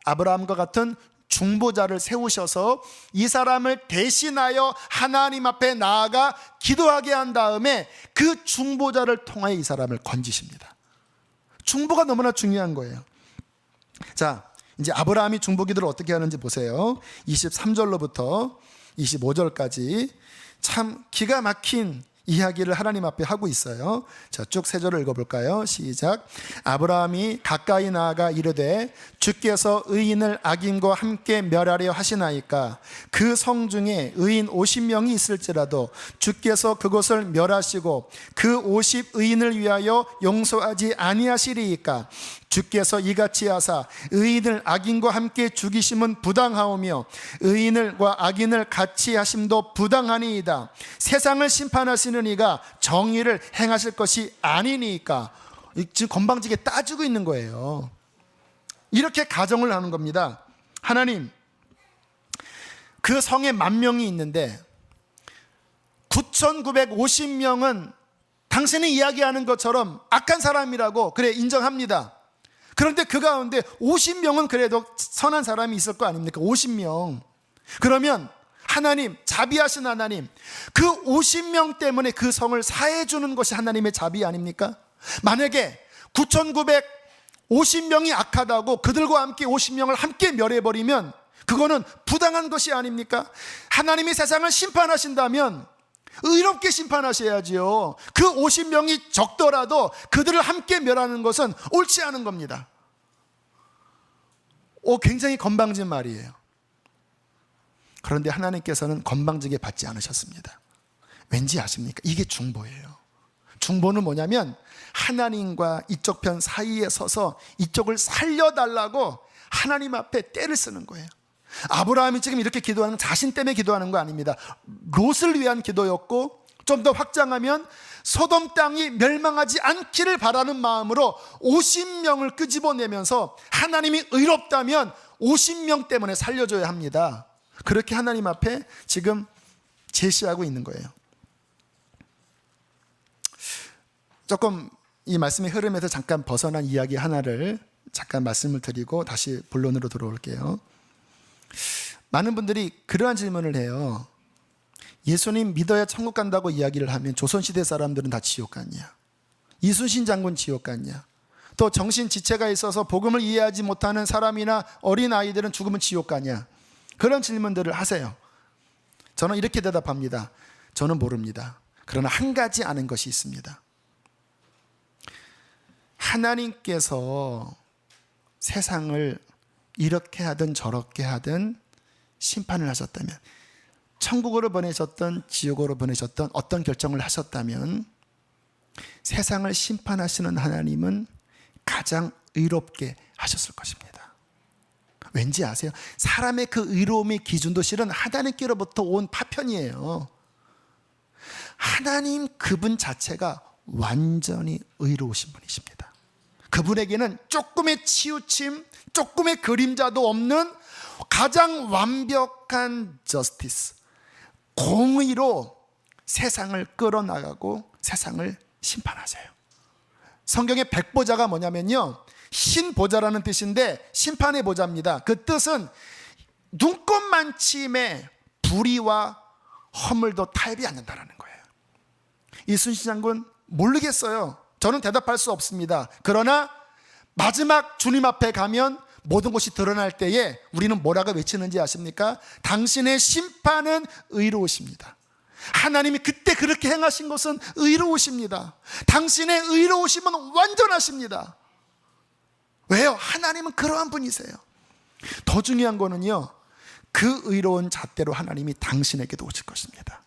아브라함과 같은 중보자를 세우셔서 이 사람을 대신하여 하나님 앞에 나아가 기도하게 한 다음에 그 중보자를 통하여 이 사람을 건지십니다. 중보가 너무나 중요한 거예요. 자, 이제 아브라함이 중보 기도를 어떻게 하는지 보세요. 23절로부터 25절까지 참 기가 막힌 이야기를 하나님 앞에 하고 있어요. 자, 쭉 세 절을 읽어볼까요? 시작. 아브라함이 가까이 나아가 이르되 주께서 의인을 악인과 함께 멸하려 하시나이까. 그 성 중에 의인 50명이 있을지라도 주께서 그곳을 멸하시고 그 50의인을 위하여 용서하지 아니하시리이까. 주께서 이같이 하사 의인을 악인과 함께 죽이심은 부당하오며 의인과 악인을 같이 하심도 부당하니이다. 세상을 심판하시는 이가 정의를 행하실 것이 아니니까. 지금 건방지게 따지고 있는 거예요. 이렇게 가정을 하는 겁니다. 하나님, 그 성에 10,000명이 있는데 9,950명은 당신이 이야기하는 것처럼 악한 사람이라고 그래 인정합니다. 그런데 그 가운데 50명은 그래도 선한 사람이 있을 거 아닙니까? 50명. 그러면 하나님, 자비하신 하나님, 그 50명 때문에 그 성을 사해 주는 것이 하나님의 자비 아닙니까? 만약에 9,950명이 악하다고 그들과 함께 50명을 함께 멸해버리면 그거는 부당한 것이 아닙니까? 하나님이 세상을 심판하신다면 의롭게 심판하셔야지요. 그 50명이 적더라도 그들을 함께 멸하는 것은 옳지 않은 겁니다. 굉장히 건방진 말이에요. 그런데 하나님께서는 건방지게 받지 않으셨습니다. 왠지 아십니까? 이게 중보예요. 중보는 뭐냐면 하나님과 이쪽 편 사이에 서서 이쪽을 살려달라고 하나님 앞에 떼를 쓰는 거예요. 아브라함이 지금 이렇게 기도하는 건 자신 때문에 기도하는 거 아닙니다. 롯을 위한 기도였고, 좀 더 확장하면 소돔 땅이 멸망하지 않기를 바라는 마음으로 50명을 끄집어내면서 하나님이 의롭다면 50명 때문에 살려줘야 합니다. 그렇게 하나님 앞에 지금 제시하고 있는 거예요. 조금 이 말씀의 흐름에서 잠깐 벗어난 이야기 하나를 잠깐 말씀을 드리고 다시 본론으로 들어올게요. 많은 분들이 그러한 질문을 해요. 예수님 믿어야 천국 간다고 이야기를 하면 조선시대 사람들은 다 지옥 갔냐? 이순신 장군 지옥 갔냐? 또 정신지체가 있어서 복음을 이해하지 못하는 사람이나 어린아이들은 죽으면 지옥 가냐? 그런 질문들을 하세요. 저는 이렇게 대답합니다. 저는 모릅니다. 그러나 한 가지 아는 것이 있습니다. 하나님께서 세상을 이렇게 하든 저렇게 하든 심판을 하셨다면, 천국으로 보내셨던 지옥으로 보내셨던 어떤 결정을 하셨다면, 세상을 심판하시는 하나님은 가장 의롭게 하셨을 것입니다. 왠지 아세요? 사람의 그 의로움의 기준도 실은 하나님께로부터 온 파편이에요. 하나님 그분 자체가 완전히 의로우신 분이십니다. 그분에게는 조금의 치우침, 조금의 그림자도 없는 가장 완벽한 저스티스, 공의로 세상을 끌어나가고 세상을 심판하세요. 성경의 백보자가 뭐냐면요, 흰보자라는 뜻인데 심판의 보자입니다. 그 뜻은 눈꽃만침의 불의와 허물도 타협이 않는다는 거예요. 이순신 장군 모르겠어요. 저는 대답할 수 없습니다. 그러나 마지막 주님 앞에 가면 모든 것이 드러날 때에 우리는 뭐라고 외치는지 아십니까? 당신의 심판은 의로우십니다. 하나님이 그때 그렇게 행하신 것은 의로우십니다. 당신의 의로우심은 완전하십니다. 왜요? 하나님은 그러한 분이세요. 더 중요한 거는요, 그 의로운 잣대로 하나님이 당신에게도 오실 것입니다.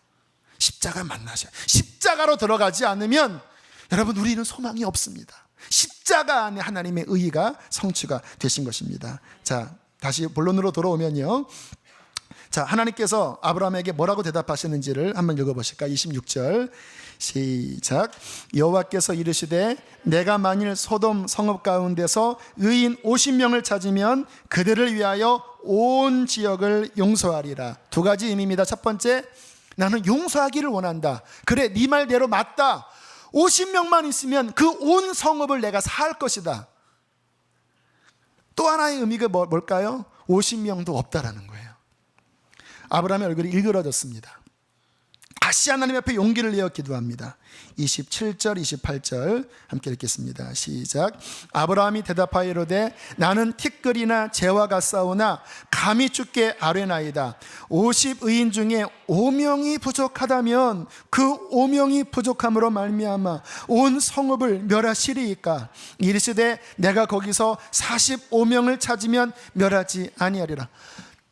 십자가 만나셔요. 십자가로 들어가지 않으면 여러분, 우리는 소망이 없습니다. 십자가 안에 하나님의 의의가 성취가 되신 것입니다. 자, 다시 본론으로 돌아오면요, 자, 하나님께서 아브라함에게 뭐라고 대답하시는지를 한번 읽어보실까요? 26절 시작. 여호와께서 이르시되 내가 만일 소돔 성읍 가운데서 의인 50명을 찾으면 그들을 위하여 온 지역을 용서하리라. 두 가지 의미입니다. 첫 번째, 나는 용서하기를 원한다. 그래, 네 말대로 맞다. 50명만 있으면 그 온 성읍을 내가 사할 것이다. 또 하나의 의미가 뭘까요? 50명도 없다라는 거예요. 아브라함의 얼굴이 일그러졌습니다. 다시 하나님 앞에 용기를 내어 기도합니다. 27절 28절 함께 읽겠습니다. 시작. 아브라함이 대답하여 이르되 나는 티끌이나 재와 같사오나 감히 주께 아뢰나이다. 50의인 중에 5명이 부족하다면 그 5명이 부족함으로 말미암아 온 성읍을 멸하시리이까. 이르시되 내가 거기서 45명을 찾으면 멸하지 아니하리라.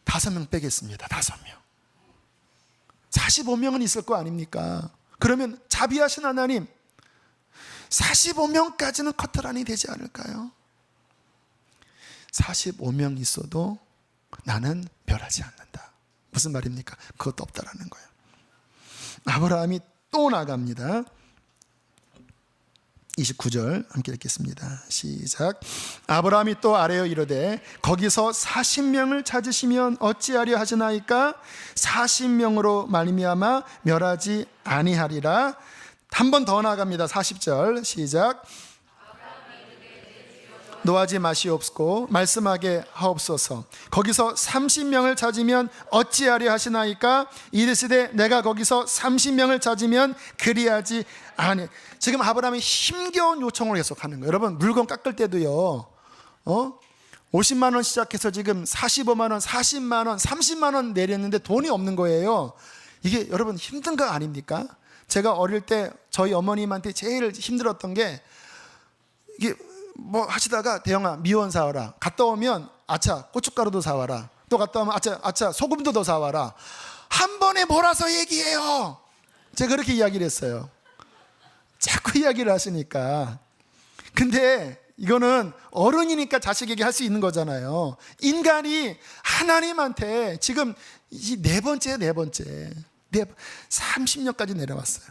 5명 빼겠습니다. 5명. 45명은 있을 거 아닙니까? 그러면 자비하신 하나님, 45명까지는 커트라인이 되지 않을까요? 45명 있어도 나는 멸하지 않는다. 무슨 말입니까? 그것도 없다라는 거예요. 아브라함이 또 나갑니다. 29절 함께 읽겠습니다. 시작. 아브라함이 또 아뢰어 이르되 거기서 40명을 찾으시면 어찌하려 하시나이까? 40명으로 말미암아 멸하지 아니하리라. 한 번 더 나갑니다. 40절 시작. 노하지 마시옵고 말씀하게 하옵소서. 거기서 30명을 찾으면 어찌하려 하시나이까? 이르시되 내가 거기서 30명을 찾으면 그리하지 아니. 지금 아브라함이 힘겨운 요청을 계속하는 거예요. 여러분, 물건 깎을 때도요, 50만 원 시작해서 지금 45만 원, 40만 원, 30만 원 내렸는데 돈이 없는 거예요. 이게 여러분 힘든 거 아닙니까? 제가 어릴 때 저희 어머님한테 제일 힘들었던 게, 이게 뭐 하시다가 대영아 미원 사와라, 갔다 오면 아차 고춧가루도 사와라, 또 갔다 오면 아차 소금도 더 사와라, 한 번에 몰아서 얘기해요. 제가 그렇게 이야기를 했어요. 자꾸 이야기를 하시니까. 근데 이거는 어른이니까 자식에게 할 수 있는 거잖아요. 인간이 하나님한테 지금 이 네 번째 30년까지 내려왔어요.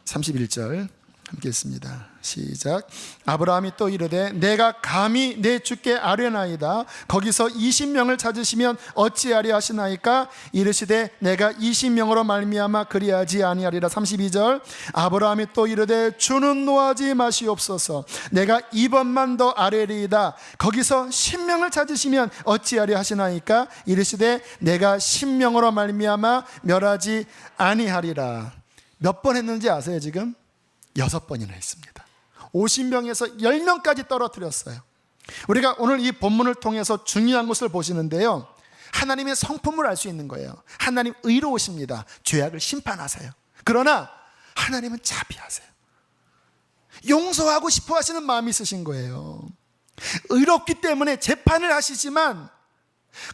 31절 함께 읽습니다. 시작. 아브라함이 또 이르되 내가 감히 내 주께 아뢰나이다. 거기서 20명을 찾으시면 어찌하리 하시나이까? 이르시되 내가 20명으로 말미암아 그리하지 아니하리라. 32절. 아브라함이 또 이르되 주는 노하지 마시옵소서. 내가 이번만 더 아뢰리이다. 거기서 10명을 찾으시면 어찌하리 하시나이까? 이르시되 내가 10명으로 말미암아 멸하지 아니하리라. 몇 번 했는지 아세요? 지금 6번이나 했습니다. 50명에서 10명까지 떨어뜨렸어요. 우리가 오늘 이 본문을 통해서 중요한 것을 보시는데요, 하나님의 성품을 알 수 있는 거예요. 하나님 의로우십니다. 죄악을 심판하세요. 그러나 하나님은 자비하세요. 용서하고 싶어 하시는 마음이 있으신 거예요. 의롭기 때문에 재판을 하시지만,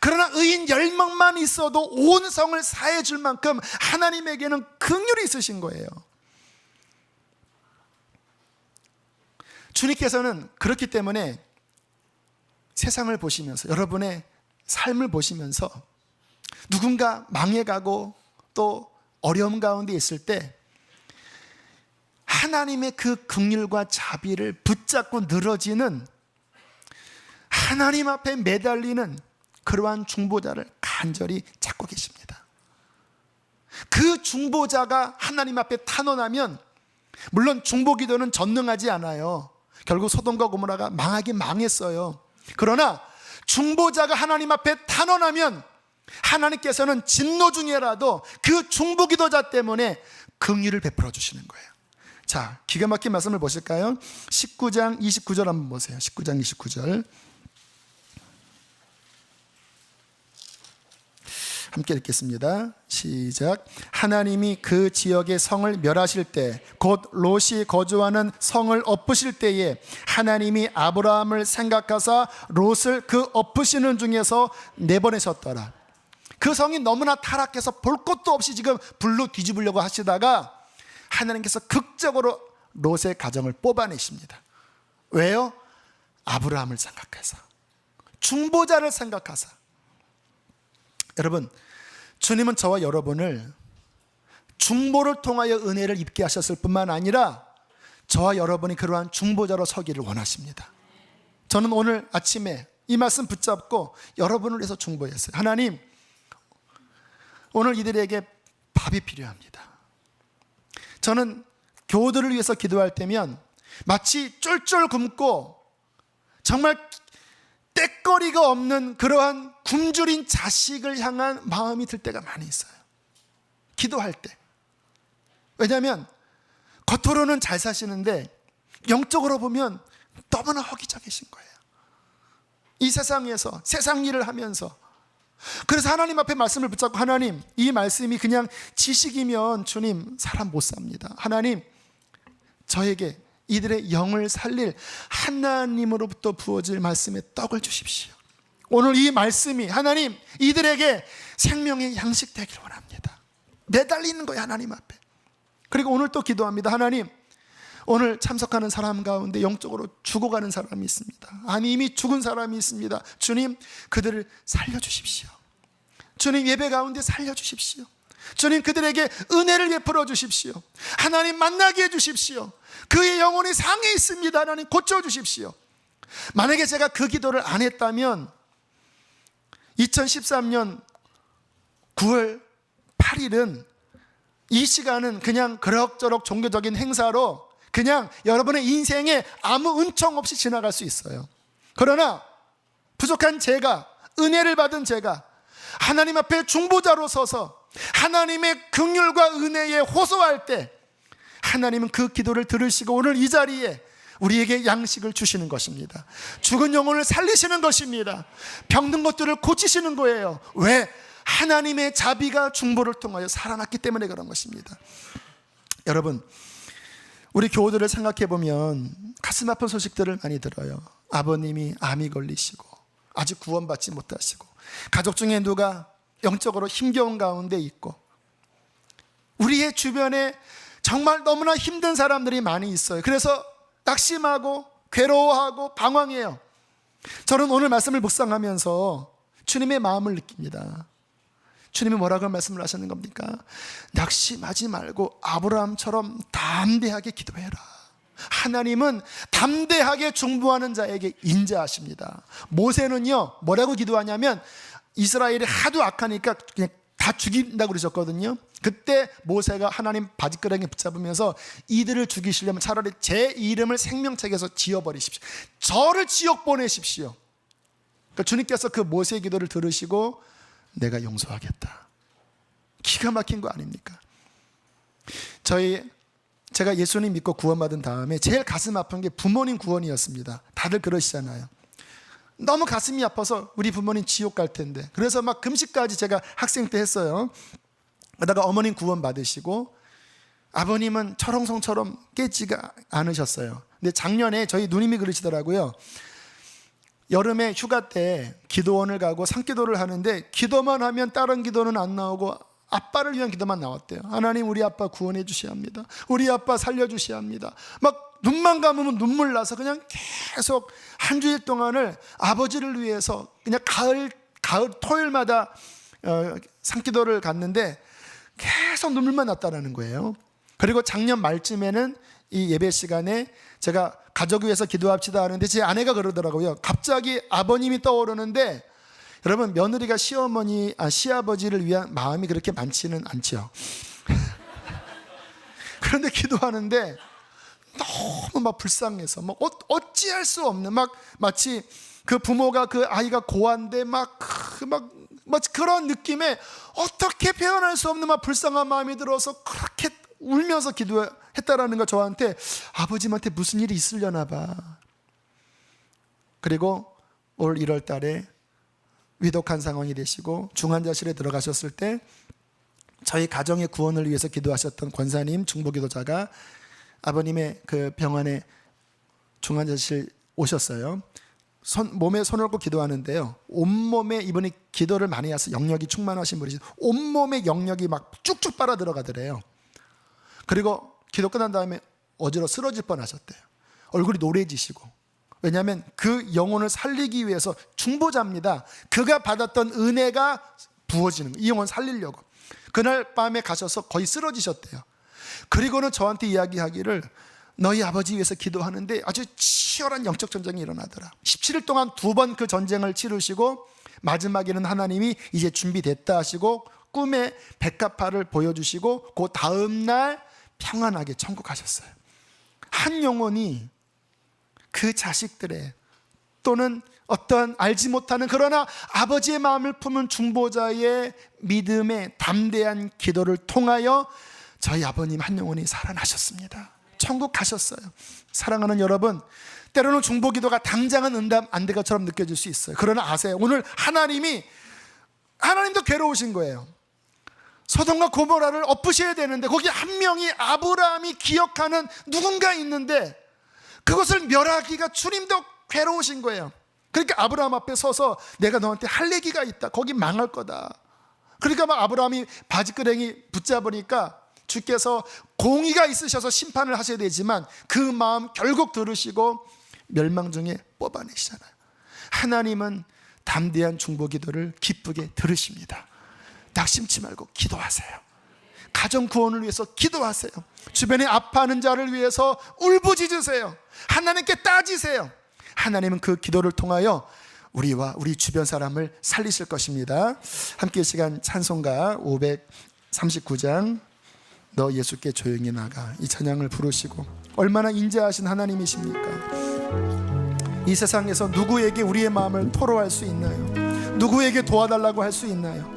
그러나 의인 10명만 있어도 온 성을 사해 줄 만큼 하나님에게는 긍휼이 있으신 거예요. 주님께서는 그렇기 때문에 세상을 보시면서, 여러분의 삶을 보시면서 누군가 망해가고 또 어려움 가운데 있을 때 하나님의 그 긍휼과 자비를 붙잡고 늘어지는, 하나님 앞에 매달리는 그러한 중보자를 간절히 찾고 계십니다. 그 중보자가 하나님 앞에 탄원하면, 물론 중보기도는 전능하지 않아요. 결국 소돔과 고모라가 망하긴 망했어요. 그러나 중보자가 하나님 앞에 탄원하면 하나님께서는 진노 중에라도 그 중보기도자 때문에 긍휼을 베풀어 주시는 거예요. 자, 기가 막힌 말씀을 보실까요? 19장 29절 한번 보세요. 19장 29절 함께 읽겠습니다. 시작. 하나님이 그 지역의 성을 멸하실 때, 곧 롯이 거주하는 성을 엎으실 때에 하나님이 아브라함을 생각하사 롯을 그 엎으시는 중에서 내보내셨더라. 그 성이 너무나 타락해서 볼 것도 없이 지금 불로 뒤집으려고 하시다가 하나님께서 극적으로 롯의 가정을 뽑아내십니다. 왜요? 아브라함을 생각해서, 중보자를 생각하사. 여러분, 주님은 저와 여러분을 중보를 통하여 은혜를 입게 하셨을 뿐만 아니라 저와 여러분이 그러한 중보자로 서기를 원하십니다. 저는 오늘 아침에 이 말씀 붙잡고 여러분을 위해서 중보했어요. 하나님, 오늘 이들에게 밥이 필요합니다. 저는 교우들을 위해서 기도할 때면 마치 쫄쫄 굶고 정말 때거리가 없는 그러한 굶주린 자식을 향한 마음이 들 때가 많이 있어요. 기도할 때. 왜냐하면 겉으로는 잘 사시는데 영적으로 보면 너무나 허기적이신 거예요. 이 세상에서 세상 일을 하면서. 그래서 하나님 앞에 말씀을 붙잡고, 하나님, 이 말씀이 그냥 지식이면 주님 사람 못 삽니다. 하나님, 저에게 이들의 영을 살릴 하나님으로부터 부어질 말씀의 떡을 주십시오. 오늘 이 말씀이 하나님 이들에게 생명의 양식 되기를 원합니다. 매달리는 거예요, 하나님 앞에. 그리고 오늘 또 기도합니다. 하나님, 오늘 참석하는 사람 가운데 영적으로 죽어가는 사람이 있습니다. 아니, 이미 죽은 사람이 있습니다. 주님, 그들을 살려주십시오. 주님, 예배 가운데 살려주십시오. 주님, 그들에게 은혜를 베풀어 주십시오. 하나님, 만나게 해주십시오. 그의 영혼이 상해 있습니다. 하나님, 고쳐주십시오. 만약에 제가 그 기도를 안 했다면 2013년 9월 8일은 이 시간은 그냥 그럭저럭 종교적인 행사로 그냥 여러분의 인생에 아무 은총 없이 지나갈 수 있어요. 그러나 부족한 제가, 은혜를 받은 제가 하나님 앞에 중보자로 서서 하나님의 긍휼과 은혜에 호소할 때 하나님은 그 기도를 들으시고 오늘 이 자리에 우리에게 양식을 주시는 것입니다. 죽은 영혼을 살리시는 것입니다. 병든 것들을 고치시는 거예요. 왜? 하나님의 자비가 중보를 통하여 살아났기 때문에 그런 것입니다. 여러분, 우리 교우들을 생각해 보면 가슴 아픈 소식들을 많이 들어요. 아버님이 암이 걸리시고 아직 구원받지 못하시고, 가족 중에 누가 영적으로 힘겨운 가운데 있고, 우리의 주변에 정말 너무나 힘든 사람들이 많이 있어요. 그래서 낙심하고 괴로워하고 방황해요. 저는 오늘 말씀을 묵상하면서 주님의 마음을 느낍니다. 주님이 뭐라고 말씀을 하셨는 겁니까? 낙심하지 말고 아브라함처럼 담대하게 기도해라. 하나님은 담대하게 중보하는 자에게 인자하십니다. 모세는요, 뭐라고 기도하냐면, 이스라엘이 하도 악하니까 그냥 다 죽인다고 그러셨거든요. 그때 모세가 하나님 바지끄레기 붙잡으면서 이들을 죽이시려면 차라리 제 이름을 생명책에서 지워버리십시오. 저를 지옥 보내십시오. 그러니까 주님께서 그 모세의 기도를 들으시고 내가 용서하겠다. 기가 막힌 거 아닙니까? 제가 예수님 믿고 구원받은 다음에 제일 가슴 아픈 게 부모님 구원이었습니다. 다들 그러시잖아요. 너무 가슴이 아파서 우리 부모님 지옥 갈 텐데, 그래서 막 금식까지 제가 학생 때 했어요. 그러다가 어머님 구원 받으시고 아버님은 철옹성처럼 깨지가 않으셨어요. 근데 작년에 저희 누님이 그러시더라고요. 여름에 휴가 때 기도원을 가고 산기도를 하는데 기도만 하면 다른 기도는 안 나오고 아빠를 위한 기도만 나왔대요. 하나님, 우리 아빠 구원해 주셔야 합니다. 우리 아빠 살려 주셔야 합니다. 막 눈만 감으면 눈물 나서 그냥 계속 한 주일 동안을 아버지를 위해서 그냥 가을 토요일마다 산기도를 갔는데 계속 눈물만 났다는 거예요. 그리고 작년 말쯤에는 이 예배 시간에 제가 가족을 위해서 기도합시다 하는데 제 아내가 그러더라고요. 갑자기 아버님이 떠오르는데, 여러분, 며느리가 시아버지를 위한 마음이 그렇게 많지는 않죠. 그런데 기도하는데 너무 막 불쌍해서 막 어찌할 수 없는, 막 마치 그 부모가 그 아이가 고아인데 막 그런 느낌에 어떻게 표현할 수 없는 막 불쌍한 마음이 들어서 그렇게 울면서 기도했다라는 거. 저한테 아버님한테 무슨 일이 있으려나 봐. 그리고 올 1월 달에 위독한 상황이 되시고 중환자실에 들어가셨을 때 저희 가정의 구원을 위해서 기도하셨던 권사님, 중보기도자가 아버님의 그 병원에 중환자실 오셨어요. 몸에 손을 얹고 기도하는데요, 온몸에, 이분이 기도를 많이 해서 영역이 충만하신 분이시, 온몸에 영역이 막 쭉쭉 빨아 들어가더래요. 그리고 기도 끝난 다음에 어지러 쓰러질 뻔하셨대요. 얼굴이 노래지시고. 왜냐하면 그 영혼을 살리기 위해서, 중보자입니다. 그가 받았던 은혜가 부어지는 거예요. 이 영혼 살리려고. 그날 밤에 가셔서 거의 쓰러지셨대요. 그리고는 저한테 이야기하기를, 너희 아버지 위해서 기도하는데 아주 치열한 영적 전쟁이 일어나더라. 17일 동안 2번 그 전쟁을 치르시고 마지막에는 하나님이 이제 준비됐다 하시고 꿈에 백합화를 보여주시고 그 다음날 평안하게 천국 가셨어요. 한 영혼이 그 자식들의, 또는 어떤 알지 못하는 그러나 아버지의 마음을 품은 중보자의 믿음의 담대한 기도를 통하여 저희 아버님 한 영혼이 살아나셨습니다. 천국 가셨어요. 사랑하는 여러분, 때로는 중보기도가 당장은 응답 안 될 것처럼 느껴질 수 있어요. 그러나 아세요? 오늘 하나님도 괴로우신 거예요. 소돔과 고모라를 엎으셔야 되는데 거기 한 명이, 아브라함이 기억하는 누군가 있는데 그것을 멸하기가 주님도 괴로우신 거예요. 그러니까 아브라함 앞에 서서 내가 너한테 할 얘기가 있다. 거기 망할 거다. 그러니까 막 아브라함이 바지끄레기 붙잡으니까 주께서 공의가 있으셔서 심판을 하셔야 되지만 그 마음 결국 들으시고 멸망 중에 뽑아내시잖아요. 하나님은 담대한 중보기도를 기쁘게 들으십니다. 낙심치 말고 기도하세요. 가정 구원을 위해서 기도하세요. 주변에 아파하는 자를 위해서 울부짖으세요. 하나님께 따지세요. 하나님은 그 기도를 통하여 우리와 우리 주변 사람을 살리실 것입니다. 함께 시간 찬송가 539장 너 예수께 조용히 나가, 이 찬양을 부르시고, 얼마나 인자하신 하나님이십니까? 이 세상에서 누구에게 우리의 마음을 토로할 수 있나요? 누구에게 도와달라고 할 수 있나요?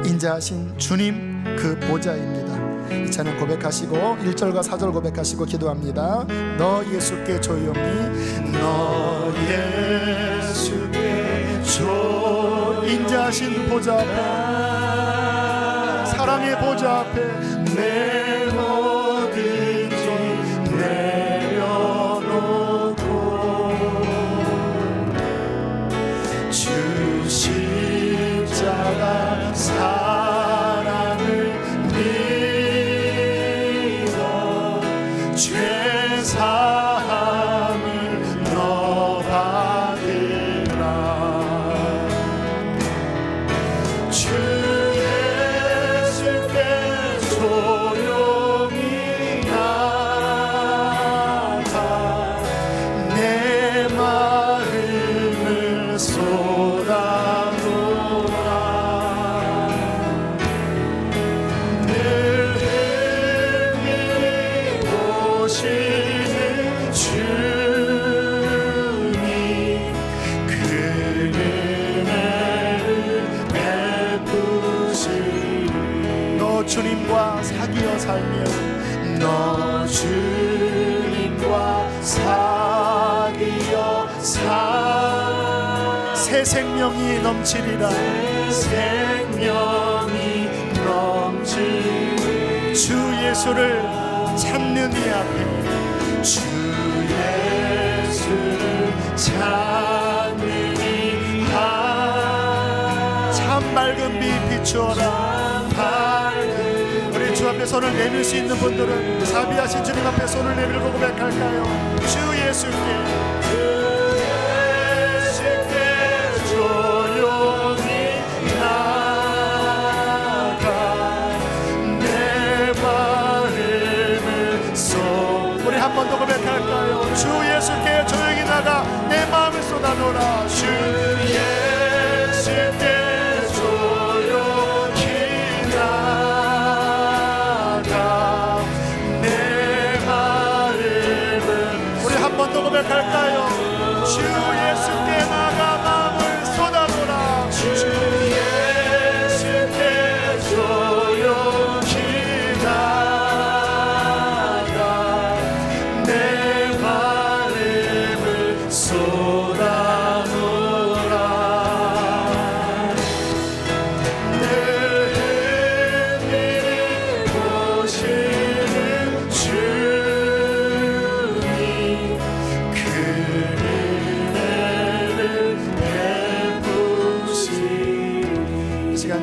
인자하신 주님 그 보좌입니다. 이 찬양 고백하시고 1절과 4절 고백하시고 기도합니다. 너 예수께 조용히, 너 예수께 인자하신 보좌 생명의 보좌 앞에 내 뭐든지 내려놓고 주 십자가 사랑을 믿어 죄 사함을 너 받으라. 주 예수께 조용히 나가 내 마음을 쏟아놓아. 늘 힘이시는 주님 그 은혜를 베푸시리. 너 주님과 사귀어 살며 너 주님과 사귀어 새 생명이 넘치리라. 생명이 넘치리. 주 예수를 찾는 이 앞에 주 예수를 찾는 이 참 밝은 빛 비추어라. 우리 주 앞에 손을 내밀 수 있는 분들은 자비하신 주님 앞에 손을 내밀고 고백할까요? 주 예수께 조용히 나가 내 마음을 우리 한 번 더 고백할까요? 주 예수께 조용히 나가 내 마음을 쏟아놓으라. 주 예수께 조용히 나가 내 마음을 우리 한 번 더 고백할까요? 주 예수께 나가 마음을 쏟아놓으라. 주 예수께 조용히 나가 내 마음을 쏟아놓으라. 늘 힘이시는 주님 그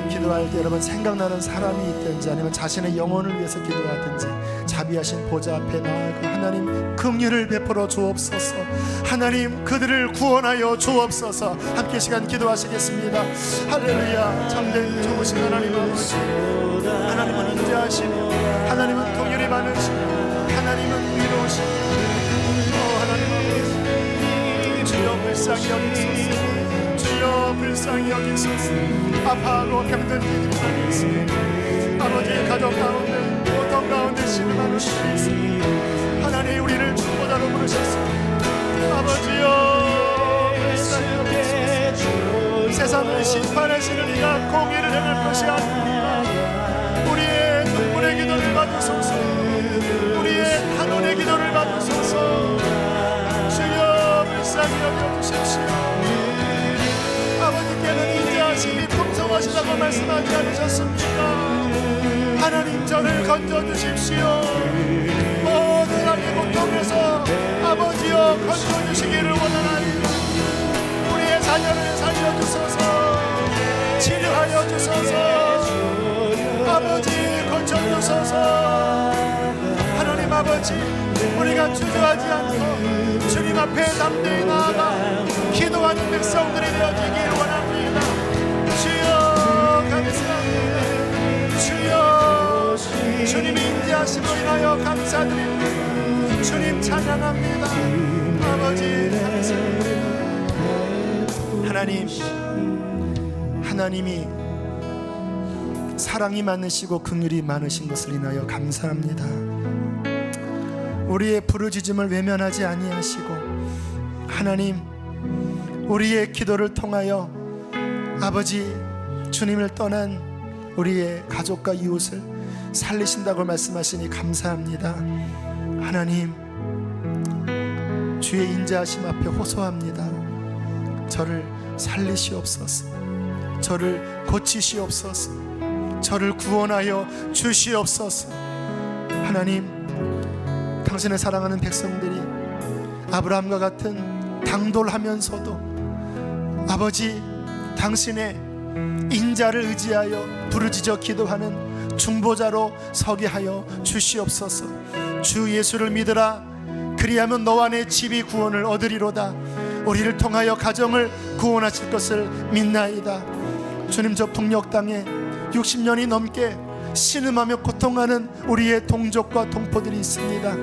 기도할 때 여러분 생각나는 사람이 있든지 아니면 자신의 영혼을 위해서 기도하든지 자비하신 보좌 앞에 나아가 하나님 긍휼을 베풀어 주옵소서. 하나님 그들을 구원하여 주옵소서. 함께 시간 기도하시겠습니다. 할렐루야. 참된 좋으신 하나님 아버지, 하나님은 인자하시며 하나님은 긍휼이 많으시며 하나님은 위로우시며 하나님 아버지 주여 불쌍히 여기소서. 주여 불쌍히 여기소서. 아파하고 병든 이들이 많이 있습니다. 아버지 가족 가운데 고통 가운데 신음하는 분이 있습니다. 하나님 우리를 축복자로 부르셨습니다. 아버지여 불쌍히 여기소서. 세상을 심판하시는 이가 공의를 행할 것이 아닙니다. 우리의 눈물의 기도를 받으소서. 우리의 한온의 기도를 받으소서. 주여 불쌍히 여겨주십시오. 아버지께는 인자하심이 풍성하시다고 말씀하지 않으셨습니까? 하나님 저를 건져주십시오. 모든 악의 고통에서 아버지여 건져주시기를 원하나이다. 우리의 자녀를 살려주소서. 치료하여 주소서. 아버지 고쳐주소서. 하나님 아버지 우리가 주저하지 않고 주님 앞에 담대히 나아가 기도하는 백성들이 되어지길 원합니다. 주여 감사합니다. 주여 주님의 인자하심으로 인하여 감사드립니다. 주님 찬양합니다. 아버지 감사합니다. 하나님이 사랑이 많으시고 긍휼이 많으신 것을 인하여 감사합니다. 우리의 부르짖음을 외면하지 아니하시고 하나님 우리의 기도를 통하여 아버지 주님을 떠난 우리의 가족과 이웃을 살리신다고 말씀하시니 감사합니다. 하나님 주의 인자하심 앞에 호소합니다. 저를 살리시옵소서. 저를 고치시옵소서. 저를 구원하여 주시옵소서. 하나님, 당신의 사랑하는 백성들이 아브라함과 같은 당돌하면서도 아버지 당신의 인자를 의지하여 부르짖어 기도하는 중보자로 서게 하여 주시옵소서. 주 예수를 믿으라. 그리하면 너와 내 집이 구원을 얻으리로다. 우리를 통하여 가정을 구원하실 것을 믿나이다. 주님, 저 북녘 땅에 60년이 넘게 신음하며 고통하는 우리의 동족과 동포들이 있습니다.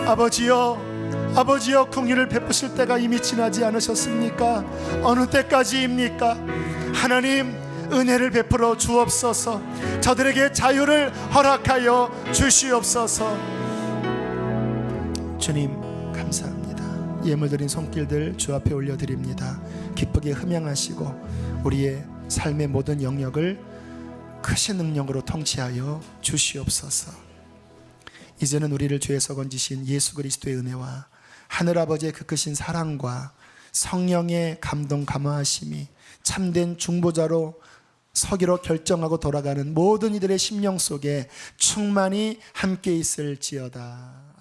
아버지여 긍휼을 베푸실 때가 이미 지나지 않으셨습니까? 어느 때까지입니까? 하나님, 은혜를 베풀어 주옵소서. 저들에게 자유를 허락하여 주시옵소서. 주님, 감사합니다. 예물 드린 손길들 주 앞에 올려드립니다. 기쁘게 흠양하시고 우리의 삶의 모든 영역을 크신 능력으로 통치하여 주시옵소서. 이제는 우리를 죄에서 건지신 예수 그리스도의 은혜와 하늘아버지의 그 크신 사랑과 성령의 감동 감화하심이 참된 중보자로 서기로 결정하고 돌아가는 모든 이들의 심령 속에 충만히 함께 있을지어다.